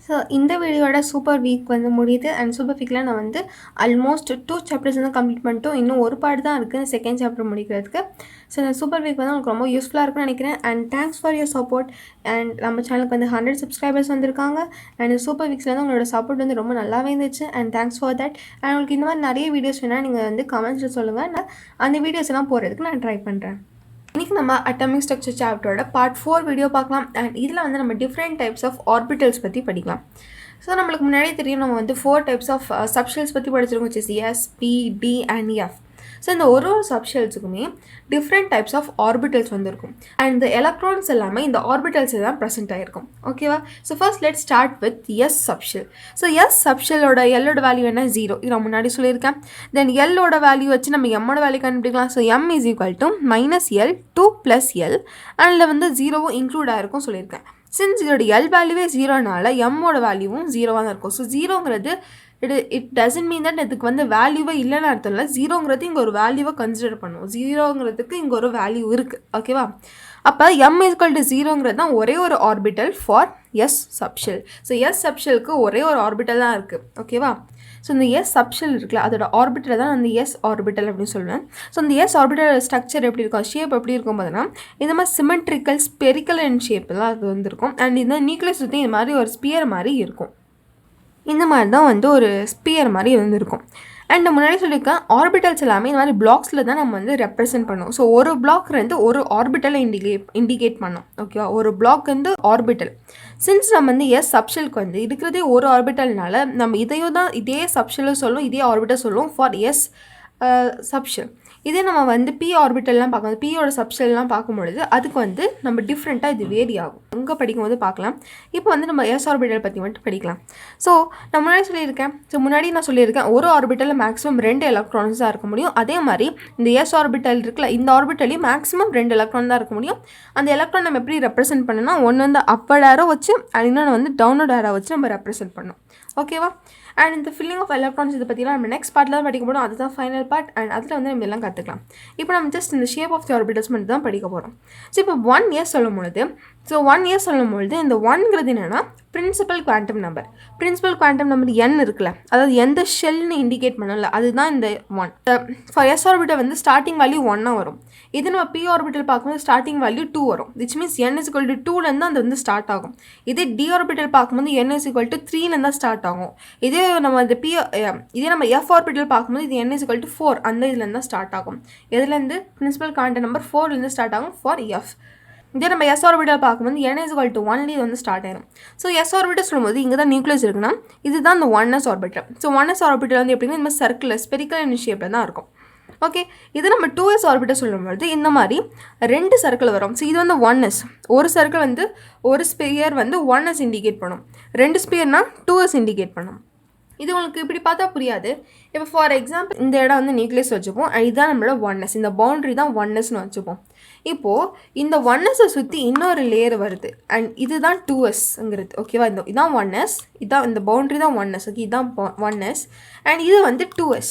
So இந்த வீடியோட super week வந்து முடியுது. அண்ட் சூப்பர் வீக்கில் நான் வந்து ஆல்மோஸ்ட் 2 சாப்டர்ஸ் வந்து கம்ப்ளீட் பண்ணிட்டோம். இன்னும் ஒரு பார்ட் தான் இருக்குது செகண்ட் சாப்டர் முடிக்கிறதுக்கு. ஸோ இந்த சூப்பர் வீக் வந்து உங்களுக்கு ரொம்ப யூஸ்ஃபுல்லாக இருக்கும்னு நினைக்கிறேன். And thanks for your support. And நம்ம சேனலுக்கு வந்து 100 சப்ஸ்கிரைபர்ஸ் வந்திருக்காங்க. அண்ட் சூப்பர் வீக்ஸில் வந்து உங்களோட சப்போர்ட் வந்து ரொம்ப நல்லாவே இருந்துச்சு. And thanks for that. And உங்களுக்கு இந்த மாதிரி நிறைய வீடியோஸ் வேணால் நீங்கள் வந்து கமெண்ட்ஸில் சொல்லுங்கள். நான் அந்த வீடியோஸ் எல்லாம் போகிறதுக்கு நான் ட்ரை பண்ணுறேன். இன்றைக்கி நம்ம அட்டாமிக் ஸ்ட்ரக்சர் சாப்டரோட பார்ட் 4 வீடியோ பார்க்கலாம். அண்ட் இதில் வந்து நம்ம டிஃப்ரெண்ட் டைப்ஸ் ஆஃப் ஆர்பிட்டல்ஸ் பற்றி படிக்கலாம். ஸோ நம்மளுக்கு முன்னாடியே தெரியும் நம்ம வந்து 4 டைப்ஸ் ஆஃப் சப்ஷெல்ஸ் பற்றி படிச்சிருக்கோம், which is S, P, D and F. So இந்த ஒரு சப்ஷெல்ஸுக்குமே டிஃப்ரெண்ட் டைப்ஸ் ஆஃப் ஆர்பிட்டல்ஸ் வந்துருக்கும். அண்ட் இந்த எலக்ட்ரான்ஸ் எல்லாமே இந்த ஆர்பிட்டல்ஸ் தான் ப்ரெசென்ட் ஆகிருக்கும். ஓகேவா? So first let start with S subshell. So S சப்ஷெல்லோட எல்லோட வேல்யூ என்ன? 0. இது நான் முன்னாடி சொல்லியிருக்கேன். தென் எல்லோட வேல்யூ வச்சு நம்ம எம்மோட வேல்யூ கண்டுபிடிக்கலாம். So M is equal to -L 2 + L. அதில் வந்து 0வும் இன்க்ளூட் ஆகிருக்கும் சொல்லியிருக்கேன். சின்ஸ் இதோட எல் வேல்யூவே 0னால எம்மோட வேல்யூவும் 0வாக தான் இருக்கும். ஸோ 0ங்கிறது இட் டசன்ட் மீன் தட் இதுக்கு வந்து வேல்யூவே இல்லைன்னு அர்த்தம் இல்லை. 0ங்கிறது இங்கே ஒரு வேல்யூவை கன்சிடர் பண்ணுவோம். 0ங்கிறதுக்கு இங்கே ஒரு வேல்யூ இருக்குது. ஓகேவா? அப்போ m = 0ங்கிறது தான் ஒரே ஒரு orbital for S subshell. So S சப்ஷெலுக்கு ஒரே ஒரு ஆர்பிட்டல் தான் இருக்குது. ஓகேவா? ஸோ இந்த எஸ் சப்ஷெல் இருக்குல்ல, அதோட ஆர்பிட்டல் தான் அந்த எஸ் ஆர்பிட்டல் அப்படின்னு சொல்லுவேன். ஸோ இந்த எஸ் ஆர்பிட்டல் ஸ்ட்ரக்சர் எப்படி இருக்கும், ஷேப் எப்படி இருக்கும் பார்த்தீங்கன்னா இந்த மாதிரி சிமெட்ரிக்கல் ஸ்பெரிக்கல் அண்ட் ஷேப்லாம் அது வந்துருக்கும். அண்ட் இந்த நியூக்ளியஸ் சுற்றி இந்த மாதிரி ஒரு ஸ்பியர் மாதிரி இருக்கும். இந்த மாதிரி தான் வந்து ஒரு ஸ்பியர் மாதிரி வந்துருக்கும். அண்ட் முன்னாடி சொல்லியிருக்கேன், ஆர்பிட்டல்ஸ் எல்லாமே இந்த மாதிரி பிளாக்ஸில் தான் நம்ம வந்து ரெப்ரசென்ட் பண்ணுவோம். ஸோ ஒரு பிளாக் வந்து ஒரு ஆர்பிட்டலை இண்டிகேட் பண்ணோம். ஓகேவா? ஒரு பிளாக் வந்து ஆர்பிட்டல். சின்ஸ் நம்ம வந்து எஸ் சப்ஷெலுக்கு வந்து இருக்கிறதே ஒரு ஆர்பிட்டல்னால நம்ம இதையும் தான் இதே சப்ஷெலும் சொல்லுவோம், இதே ஆர்பிட்டல் சொல்லுவோம் ஃபார் எஸ் சப்ஷெல். இதே நம்ம வந்து பி ஆர்பிட்டல்லாம் பார்க்கணும், பியோட சப்ஷெல்லாம் பார்க்கும்பொழுது அதுக்கு வந்து நம்ம டிஃப்ரெண்ட்டாக இது வேரி ஆகும். அங்கே படிக்கும்போது பார்க்கலாம். இப்போ வந்து நம்ம எஸ் ஆர்பிட்டல் பற்றி மட்டும் படிக்கலாம். ஸோ நான் முன்னாடி நான் சொல்லியிருக்கேன் ஒரு ஆர்பிட்டலில் மேக்ஸிமம் 2 எலக்ட்ரான்ஸ் தான் இருக்க முடியும். அதே மாதிரி இந்த எஸ் ஆர்பிட்டல் இருக்குல்ல, இந்த ஆர்பிட்டலையும் மேக்ஸிமம் 2 எலக்ட்ரான் தான் இருக்க முடியும். அந்த எலக்ட்ரான் நம்ம எப்படி ரெப்ரசென்ட் பண்ணணும்னா ஒன்று வந்து அப்வர்ட் ஆரோ வச்சு இன்னொன்று வந்து டவுன்வர்ட் ஆரோ வச்சு நம்ம ரெப்ரசென்ட் பண்ணணும். ஓகேவா? அண்ட் இந்த ஃபில்லிங் ஆஃப் எலக்ட்ரான்ஸ் இதை பற்றிலாம் நம்ம நெக்ஸ்ட் பார்ட்டில் தான் படிக்க போகிறோம். அதுதான் ஃபைனல் பார்ட். அண்ட் அதில் வந்து நம்ம எல்லாம் கற்றுக்கலாம். இப்போ நம்ம ஜஸ்ட் இந்த ஷேப் ஆஃப் தி ஆர்பிட்டல்ஸ் மட்டும் தான் படிக்க போகிறோம். ஸோ இப்போ 1 இயர்ஸ் சொல்லும் பொழுது இந்த 1ங்கிறது என்னென்னா principal quantum number. Principal quantum number n இருக்குல்ல, அதாவது எந்த ஷெல்னு இண்டிகேட் பண்ணல, அதுதான் இந்த 1. ஃபார் எஸ் ஆர்பிட்டல் வந்து ஸ்டார்டிங் வேல்யூ 1 வரும். இது நம்ம பி ஆர்பிட்டல் பார்க்கும்போது ஸ்டார்டிங் வேல்யூ 2 வரும். விச் மீன்ஸ் n = 2லேருந்து அது வந்து ஸ்டார்ட் ஆகும். இதே டி ஆர்பிட்டல் பார்க்கும்போது n = 3லேருந்து தான் ஸ்டார்ட் ஆகும். இதே நம்ம எஃப் ஆர்பிட்டல் பார்க்கும்போது இது n = 4 அந்த இதுலேருந்து தான் ஸ்டார்ட் ஆகும். எதுலேருந்து? பிரின்சிபல் குவாண்டம் நம்பர் 4லேருந்து ஸ்டார்ட் ஆகும் ஃபார் எஃப். இதே நம்ம எஸ் ஆர்பிட்டல் பார்க்கும்போது n = 1 இது வந்து ஸ்டார்ட் ஆயிடும். ஸோ எஸ் ஆர்பிட்டல் சொல்லும்போது இங்கே தான் நியூக்ளியஸ் இருக்குன்னா இதுதான் இந்த 1s orbital. So 1s orbital வந்து எப்படின்னா இந்த மாதிரி சர்க்கிள் ஸ்பெரிக்கல் ஷேப்பில் தான் இருக்கும். ஓகே, இது நம்ம 2s ஆர்பிட்டல் சொல்லும்போது இந்த மாதிரி 2 சர்க்கிள் வரும். ஸோ இது வந்து 1s. ஒரு சர்க்கிள் வந்து ஒரு ஸ்பியர் வந்து 1s இண்டிகேட் பண்ணும், 2 ஸ்பியர்னால் 2s இண்டிகேட் பண்ணும். இது உங்களுக்கு இப்படி பார்த்தா புரியாது. இப்போ ஃபார் எக்ஸாம்பிள் இந்த இடம் வந்து நியூக்ளியஸ் வச்சுப்போம். இதுதான் நம்மளோட 1s, இந்த பவுண்ட்ரி தான் 1sன்னு வச்சுப்போம். இப்போது இந்த 1sஐ சுற்றி இன்னொரு லேயர் வருது. அண்ட் இதுதான் 2sங்கிறது. ஓகேவா? இதான் 1s, இதான் இந்த பவுண்ட்ரி தான் 1s. ஓகே, இதுதான் 1s அண்ட் இது வந்து 2s.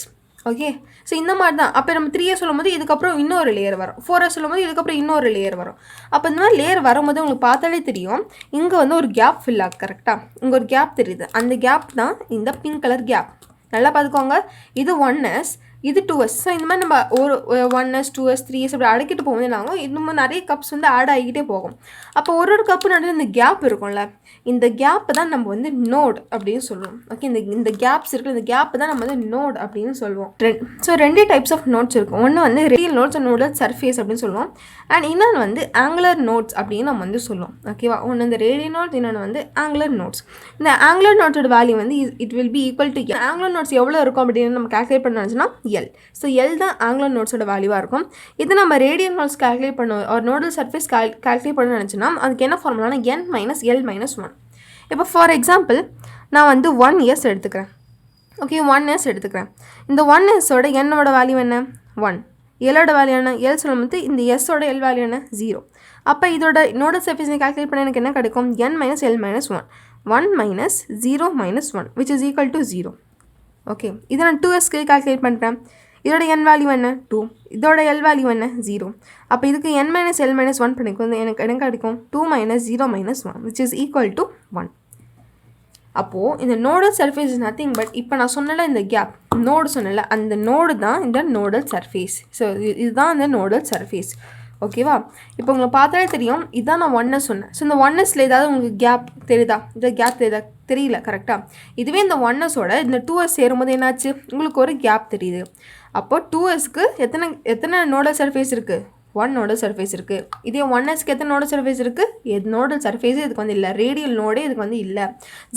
ஓகே, ஸோ இந்த மாதிரி தான். அப்போ நம்ம 3s சொல்லும்போது இதுக்கப்புறம் இன்னொரு லேயர் வரும். 4s சொல்லும்போது இதுக்கப்புறம் இன்னொரு லேயர் வரும். அப்போ இந்த மாதிரி லேயர் வரும்போது உங்களுக்கு பார்த்தாலே தெரியும் இங்கே வந்து ஒரு கேப் ஃபில் ஆகும். கரெக்டாக இங்கே ஒரு கேப் தெரியுது. அந்த கேப் தான் இந்த பிங்க் கலர் கேப். நல்லா பார்த்துக்கோங்க. இது 1s, இது 2s. ஸோ இந்த மாதிரி நம்ம ஒரு 1s 2s 3s அப்படி அடக்கிட்டு போகும்போது என்னாகும், இன்னும் நிறைய கப்ஸ் வந்து ஆட் ஆகிக்கிட்டே போகும். அப்போ ஒரு கப்பு நடுவில் இந்த கேப் இருக்கும்ல, இந்த கேப்பை தான் நம்ம வந்து நோட் அப்படின்னு சொல்லுவோம். ஓகே, இந்த கேப்ஸ் இருக்குது, இந்த கேப்பை தான் நம்ம வந்து நோட் அப்படின்னு சொல்லுவோம். ஸோ 2 டைப்ஸ் ஆஃப் நோட்ஸ் இருக்கும். ஒன்று வந்து radial nodes and node surface அப்படின்னு சொல்லுவோம். அண்ட் இன்னொன்று வந்து ஆங்குலர் நோட்ஸ் அப்படின்னு நம்ம வந்து சொல்லுவோம். ஓகேவா? ஒன்று இந்த ரேடியல் நோட்ஸ், இன்னொன்று வந்து ஆங்குலர் நோட்ஸ். இந்த ஆங்குலர் நோட்ஸோட வேல்யூ வந்து it will be equal to angular notes எவ்வளோ இருக்கும் அப்படின்னு நம்ம கால்குலேட் பண்ணோம்னா L. ஸோ L தான் ஆங்குலர் நோட்ஸோட வேல்யூவாக இருக்கும். இது நம்ம ரேடியல் நோட்ஸ் கால்குலேட் பண்ணோம், ஒரு நோடல் சர்ஃபேஸ் கால்குலேட் பண்ணணும்னு நினச்சோன்னா அதுக்கு என்ன ஃபார்முலானா n - L - 1. இப்போ ஃபார் எக்ஸாம்பிள் நான் வந்து 1 இயர்ஸ் எடுத்துக்கிறேன். ஓகே, 1 இயர்ஸ் எடுத்துக்கிறேன். இந்த 1 இயர்ஸோட என்னோட வேல்யூ என்ன? 1. எல்லோட வேல்யூ என்ன? எல் சொல்லும்போது இந்த எஸ்ஸோட எல் வேல்யூ என்ன? 0. அப்போ இதோட நோடல் சர்ஃபேஸ் கால்குலேட் பண்ண எனக்கு என்ன கிடைக்கும்? n - L - 1. 1 - 0 - 1 which is equal to 0. Okay, இதை நான் 2sக்கு கால்குலேட் பண்ணுறேன். இதோட n வேல்யூ என்ன? 2. இதோட l வேல்யூ என்ன? 0. அப்போ இதுக்கு n - L - 1 பண்ணிக்கும் எனக்கு என்ன கிடைக்கும்? 2 - 0 - 1 which is equal to 1. அப்போது இந்த nodal surface is nothing but இப்போ நான் சொன்னல இந்த கேப் நோடு சொன்னல அந்த நோடு தான் இந்த நோடல் சர்ஃபேஸ். ஸோ இதுதான் இந்த நோடல் சர்ஃபேஸ். ஓகேவா? இப்போ உங்களுக்கு பார்த்தாலே தெரியும் இதுதான் நான் ஒன்னஸ் சொன்னேன். ஸோ இந்த ஒன்னஸில் ஏதாவது உங்களுக்கு கேப் தெரியுதா? இந்த கேப் தெரியுதா? தெரியல கரெக்டாக. இதுவே இந்த ஒன்னஸோட இந்த 2s சேரும்போது என்னாச்சு? உங்களுக்கு ஒரு கேப் தெரியுது. அப்போது 2sக்கு எத்தனை நோடல் சர்ஃபேஸ் இருக்குது? 1 நோடல் சர்ஃபேஸ் இருக்குது. இதே 1sக்கு எத்தனை நோடல் சர்ஃபேஸ் இருக்குது? நோடல் சர்ஃபேஸே இதுக்கு வந்து இல்லை. ரேடியல் நோடே இதுக்கு வந்து இல்லை.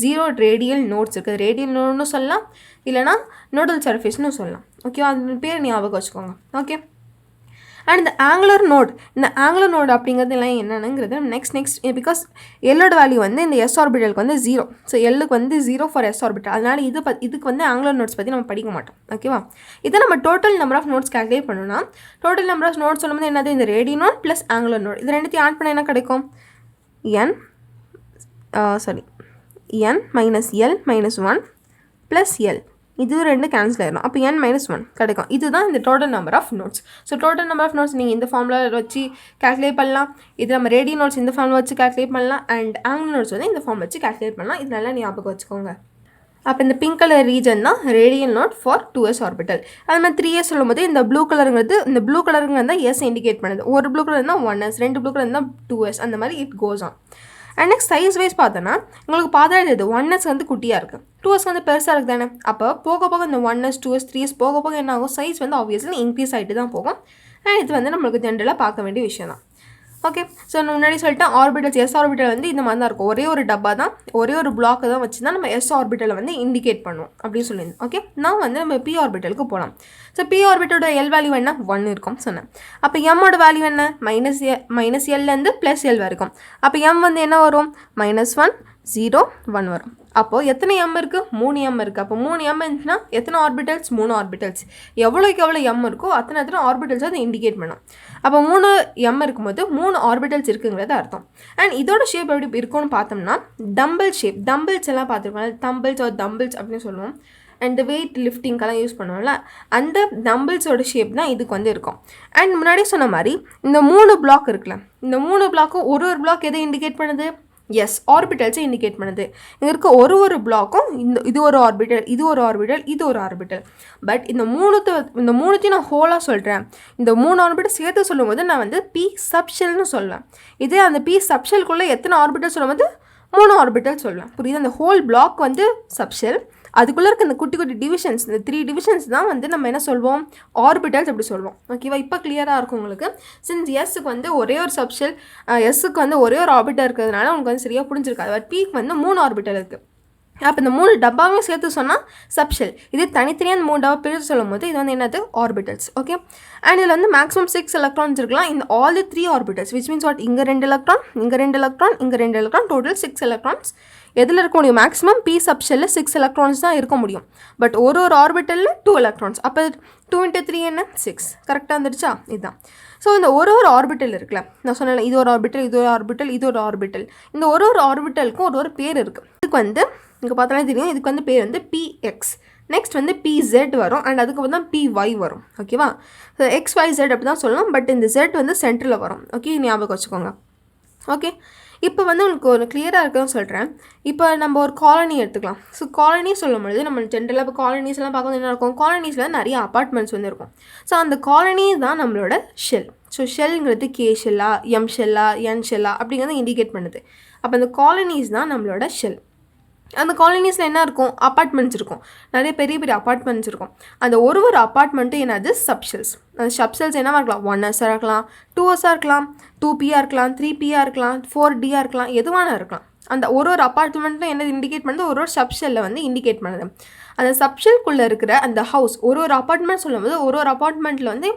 0 ரேடியல் நோட்ஸ் இருக்குது. ரேடியல் நோடுன்னு சொல்லலாம், இல்லைனா நோடல் சர்ஃபேஸ்னு சொல்லலாம். ஓகேவா? அந்த பேர் ஞாபகம் வச்சுக்கோங்க. ஓகே. அண்ட் இந்த ஆங்குலர் நோடு அப்படிங்கிறது எல்லாம் என்னென்னங்கிறது நெக்ஸ்ட் பிகாஸ் எல்லோட வேல்யூ வந்து இந்த எஸ் ஆர்பிட்டலுக்கு வந்து 0. ஸோ எல்லுக்கு வந்து 0 ஃபார் எஸ் ஆர்பிட்டல். அதனால் இதுக்கு வந்து ஆங்குலர் நோட்ஸ் பற்றி நம்ம படிக்க மாட்டோம். ஓகேவா? இதை நம்ம total number of nodes calculate பண்ணோம்னா டோட்டல் நம்பர் ஆஃப் நோட்ஸ் சொல்லும்போது என்னது? இந்த radial node plus angular node இது ரெண்டுத்தையும் ஆட் பண்ண என்ன கிடைக்கும்? n minus L minus 1 plus L. இது ரெண்டு கேன்சல் ஆயிடும். அப்போ n-1 கிடைக்கும். இதுதான் இந்த total number of nodes. So total number of nodes நீங்கள் இந்த ஃபார்முலா வச்சு கால்குலேட் பண்ணலாம். இது நம்ம ரேடியல் நோட்ஸ் இந்த ஃபார்முலா வச்சு கால்குலேட் பண்ணலாம். அண்ட் ஆங்குலர் நோட்ஸ் வந்து இந்த ஃபார்ம் வச்சு கால்குலேட் பண்ணலாம். இது நல்லா ஞாபகம் வச்சுக்கோங்க. அப்போ இந்த பிங்க் கலர் ரீஜன் தான் radial node for 2s orbital. அது மாதிரி 3s சொல்லும்போது இந்த ப்ளூ கலருங்கிறது தான் எஸ் இண்டிகேட் பண்ணுது. ஒரு ப்ளூ கலர் இருந்தால் 1s, 2 ப்ளூ கலர் இருந்தால் 2s, அந்த மாதிரி it goes on. And next size wise பார்த்தோன்னா உங்களுக்கு பார்த்தா இது 1s வந்து குட்டியாக இருக்குது, 2s வந்து பெருசாக இருக்குது தானே. அப்போ போக இந்த 1s 2s 3s போக என்ன ஆகும்? சைஸ் வந்து ஆப்வியஸ்லி இன்க்ரீஸ் ஆகிட்டு தான் போகும். அண்ட் இது வந்து நம்மளுக்கு ஜென்ரலாக பார்க்க வேண்டிய விஷயம் தான். ஓகே. ஸோ நான் முன்னாடி சொல்லிட்டேன் ஆர்பிட்டல்ஸ் எஸ் ஆர்பிட்டல் வந்து இந்த மாதிரி தான் இருக்கும். ஒரே ஒரு டப்பா தான், ஒரே ஒரு பிளாக்கை தான் வச்சு தான் நம்ம எஸ் ஆர்பிட்டலை வந்து இண்டிகேட் பண்ணுவோம் அப்படின்னு சொல்லியிருந்தேன். ஓகே. நான் வந்து நம்ம பி ஆர்பிட்டலுக்கு போகலாம். ஸோ பி ஆர்பிட்டலோட எல் வேல்யூ என்ன? 1 இருக்கும் சொன்னேன். அப்போ எம்மோட வேல்யூ என்ன? மைனஸ் எல்லேருந்து ப்ளஸ் எல் வரைக்கும். அப்போ எம் வந்து என்ன வரும்? -1 0 1 வரும். அப்போது எத்தனை எம் இருக்குது? 3 எம் இருக்குது. அப்போ 3 எம் இருந்துச்சுன்னா எத்தனை ஆர்பிட்டல்ஸ்? 3 ஆர்பிட்டல்ஸ். எவ்வளோக்கு எவ்வளோ எம் இருக்கோ அத்தனை ஆர்பிட்டல்ஸ் அதை இண்டிகேட் பண்ணும். அப்போ 3 எம் இருக்கும்போது 3 ஆர்பிட்டல்ஸ் இருக்குங்கிறது அர்த்தம். அண்ட் இதோட ஷேப் எப்படி இருக்கும்னு பார்த்தோம்னா டம்பிள் ஷேப். டம்பிள்ஸ் எல்லாம் பார்த்துருக்கோம், டம்பிள்ஸ் அப்படின்னு சொல்லுவோம். அண்ட் வெயிட் லிஃப்டிங்கெல்லாம் யூஸ் பண்ணுவோம்ல, அந்த டம்பிள்ஸோட ஷேப் தான் இதுக்கு வந்து இருக்கும். அண்ட் முன்னாடி சொன்ன மாதிரி இந்த 3 பிளாக் இருக்குல்ல, இந்த 3 பிளாக்கும் ஒரு பிளாக் எதை இண்டிகேட் பண்ணுது? எஸ் ஆர்பிட்டல்ஸை இண்டிகேட் பண்ணுது. இங்கே இருக்க ஒரு பிளாக்கும் இது ஒரு ஆர்பிட்டல், இது ஒரு ஆர்பிட்டல், இது ஒரு ஆர்பிட்டல். பட் இந்த மூணுத்தையும் நான் ஹோலாக சொல்கிறேன். இந்த 3 ஆர்பிட்டல் சேர்த்து சொல்லும்போது நான் வந்து பி சப்ஷெல்னு சொல்லுவேன். இதே அந்த பி சப்ஷெல்குள்ளே எத்தனை ஆர்பிட்டல் சொல்லும்போது 3 ஆர்பிட்டல் சொல்லுவேன். புரியுது? அந்த ஹோல் பிளாக் வந்து சப்ஷெல், அதுக்குள்ளே இருக்க இந்த குட்டி டிவிஷன்ஸ், இந்த 3 டிவிஷன்ஸ் தான் வந்து நம்ம என்ன சொல்வோம்? ஆர்பிட்டல்ஸ் அப்படி சொல்வோம். ஓகேவா? இப்போ கிளியராக இருக்கும் உங்களுக்கு. சின்ஸ் எஸ்ஸுக்கு வந்து ஒரே ஒரு சப்ஷெல், எஸ்ஸுக்கு வந்து ஒரே ஒரு ஆர்பிட்டல் இருக்கிறதுனால உங்களுக்கு வந்து சரியாக புரிஞ்சிருக்காது. பட் பிக்கு வந்து 3 ஆர்பிட்டல் இருக்குது. அப்போ இந்த 3 டப்பாவையும் சேர்த்து சொன்னால் சப்ஷெல். இது தனித்தனியாக இந்த 3 டப்பா பிரித்து சொல்லும் போது இது வந்து என்னது? ஆர்பிட்டல்ஸ். ஓகே. அண்ட் இதில் வந்து மேக்ஸிமம் 6 எலக்ட்ரான்ஸ் இருக்கலாம் இந்த all the 3 orbitals, which means what? இங்கே 2 எலக்ட்ரான், இங்கே 2 எலக்ட்ரான், இங்கே 2 எலக்ட்ரான், டோட்டல் 6 எலக்ட்ரான்ஸ். எதில் இருக்க முடியும்? மேக்ஸிமம் பி சப்ஷெல்லில் 6 எலக்ட்ரான்ஸ் தான் இருக்க முடியும். பட் ஒரு ஆர்பிட்டலில் 2 எலக்ட்ரான்ஸ். அப்போ 2 × 3 என்ன? 6. கரெக்டாக வந்துடுச்சா? இதுதான். ஸோ இந்த ஒரு ஆர்பிட்டல் இருக்குல்ல, நான் சொன்னேன் இது ஒரு ஆர்பிட்டல், இது ஒரு ஆர்பிட்டல், இது ஒரு ஆர்பிட்டல். இந்த ஒரு ஆர்பிட்டலுக்கும் ஒரு பேர் இருக்குது. இதுக்கு வந்து இங்கே பார்த்தாலே தெரியும், இதுக்கு வந்து பேர் வந்து px. நெக்ஸ்ட் வந்து pz வரும். அண்ட் அதுக்கு வந்து py வரும். ஓகேவா? ஸோ xyz அப்படி தான் சொல்லலாம். பட் இந்த z வந்து சென்டரில் வரும். ஓகே, ஞாபகம் வச்சுக்கோங்க. ஓகே. இப்போ வந்து உங்களுக்கு ஒரு கிளியராக இருக்குன்னு சொல்கிறேன். இப்போ நம்ம ஒரு காலனி எடுத்துக்கலாம். ஸோ காலனி சொல்லும் பொழுது நம்ம ஜென்ரலாக இப்போ காலனிஸ்லாம் பார்க்கும்போது என்ன இருக்கும்? காலனிஸில் நிறைய அப்பார்ட்மெண்ட்ஸ் வந்து இருக்கும். ஸோ அந்த காலனி தான் நம்மளோட ஷெல். ஸோ ஷெல்ங்கிறது கே ஷெல்லா, எம் ஷெல்லா, என் ஷெல்லா அப்படிங்கிறத இண்டிகேட் பண்ணுது. அப்போ அந்த காலனிஸ் தான் நம்மளோட ஷெல். அந்த காலனிஸில் என்ன இருக்கும்? அப்பார்ட்மெண்ட்ஸ் இருக்கும். நிறைய பெரிய அப்பார்ட்மெண்ட்ஸ் இருக்கும். அந்த ஒரு அப்பார்ட்மெண்ட்டும் என்னது? சப்ஷெல்ஸ். அந்த சப்ஷெல்ஸ் என்னவாக இருக்கலாம்? 1s இருக்கலாம், 2s இருக்கலாம், 2p இருக்கலாம், 3p இருக்கலாம், 4d இருக்கலாம், எதுவான இருக்கலாம். அந்த ஒரு அப்பார்ட்மெண்ட்டும் என்ன இண்டிகேட் பண்ணுது? ஒரு சப்ஷெல்லை வந்து இண்டிகேட் பண்ணுது. அந்த சப்ஷெல்குள்ளே இருக்கிற அந்த ஹவுஸ், ஒரு அப்பார்ட்மெண்ட் சொல்லும்போது ஒரு அப்பார்ட்மெண்ட்டில் வந்து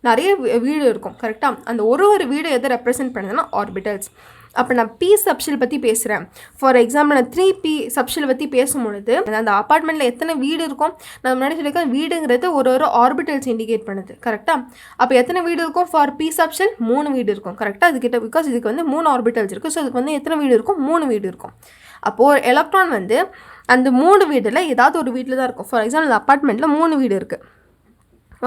நிறைய வீடு இருக்கும். கரெக்டாக? அந்த ஒரு வீடு எதை ரெப்ரசென்ட் பண்ணுதுன்னா ஆர்பிட்டல்ஸ். அப்போ நான் பி சப்ஷெல் பற்றி பேசுகிறேன். ஃபார் எக்ஸாம்பிள் நான் 3p சப்ஷெல் பற்றி பேசும்பொழுது அந்த அப்பார்ட்மெண்ட்டில் எத்தனை வீடு இருக்கும்? நான் முன்னாடி சொல்லியிருக்கேன், வீடுங்கிறது ஒரு ஆர்பிட்டல்ஸ் இண்டிகேட் பண்ணுது. கரெக்டாக? அப்போ எத்தனை வீடு இருக்கும்? ஃபார் பி சப்ஷெல் 3 வீடு இருக்கும். கரெக்டாக? இதுக்கிட்ட பிகாஸ் இதுக்கு வந்து 3 ஆர்பிட்டல்ஸ் இருக்குது. ஸோ இதுக்கு வந்து எத்தனை வீடு இருக்கும்? 3 வீடு இருக்கும். அப்போது எலக்ட்ரான் வந்து அந்த 3 வீடில் ஏதாவது ஒரு வீட்டில் தான் இருக்கும். ஃபார் எக்ஸாம்பிள் அந்த அப்பார்ட்மெண்ட்டில் 3 வீடு இருக்குது.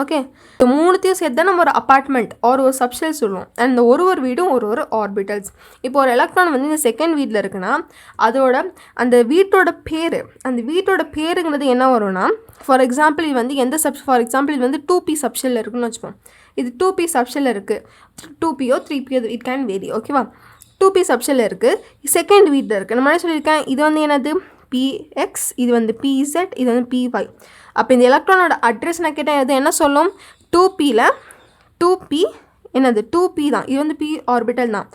ஓகே, இந்த மூணுத்தையும் சேர்த்து தான் நம்ம ஒரு அப்பார்ட்மெண்ட் ஒரு சப்ஷெல் சொல்லுவோம். அண்ட் இந்த ஒரு வீடும் ஒரு ஆர்பிட்டல்ஸ். இப்போ ஒரு எலக்ட்ரான் வந்து இந்த செகண்ட் வீட்டில் இருக்குன்னா அதோட அந்த வீட்டோட பேர், அந்த வீட்டோட பேருங்கிறது என்ன வரும்னா, ஃபார் எக்ஸாம்பிள் இது வந்து ஃபார் எக்ஸாம்பிள் இது வந்து 2p சப்ஷெல்லில் இருக்குன்னு வச்சுப்போம். இது 2p சப்ஷெல்லில் இருக்குது, 2pயோ 3pயோ இட் கேன் வேரி. ஓகேவா, 2p சப்ஷெல்லில் இருக்குது, செகண்ட் வீட்டில் இருக்குது. நான் முன்னாடி சொல்லியிருக்கேன் இது வந்து என்னது px, இது வந்து pz, இது வந்து py. அப்போ இந்த எலக்ட்ரானோட அட்ரஸ் நான் கேட்டேன், இது என்ன சொல்லும் 2pல 2p என்னது 2p தான், இது வந்து p ஆர்பிட்டல் தான்.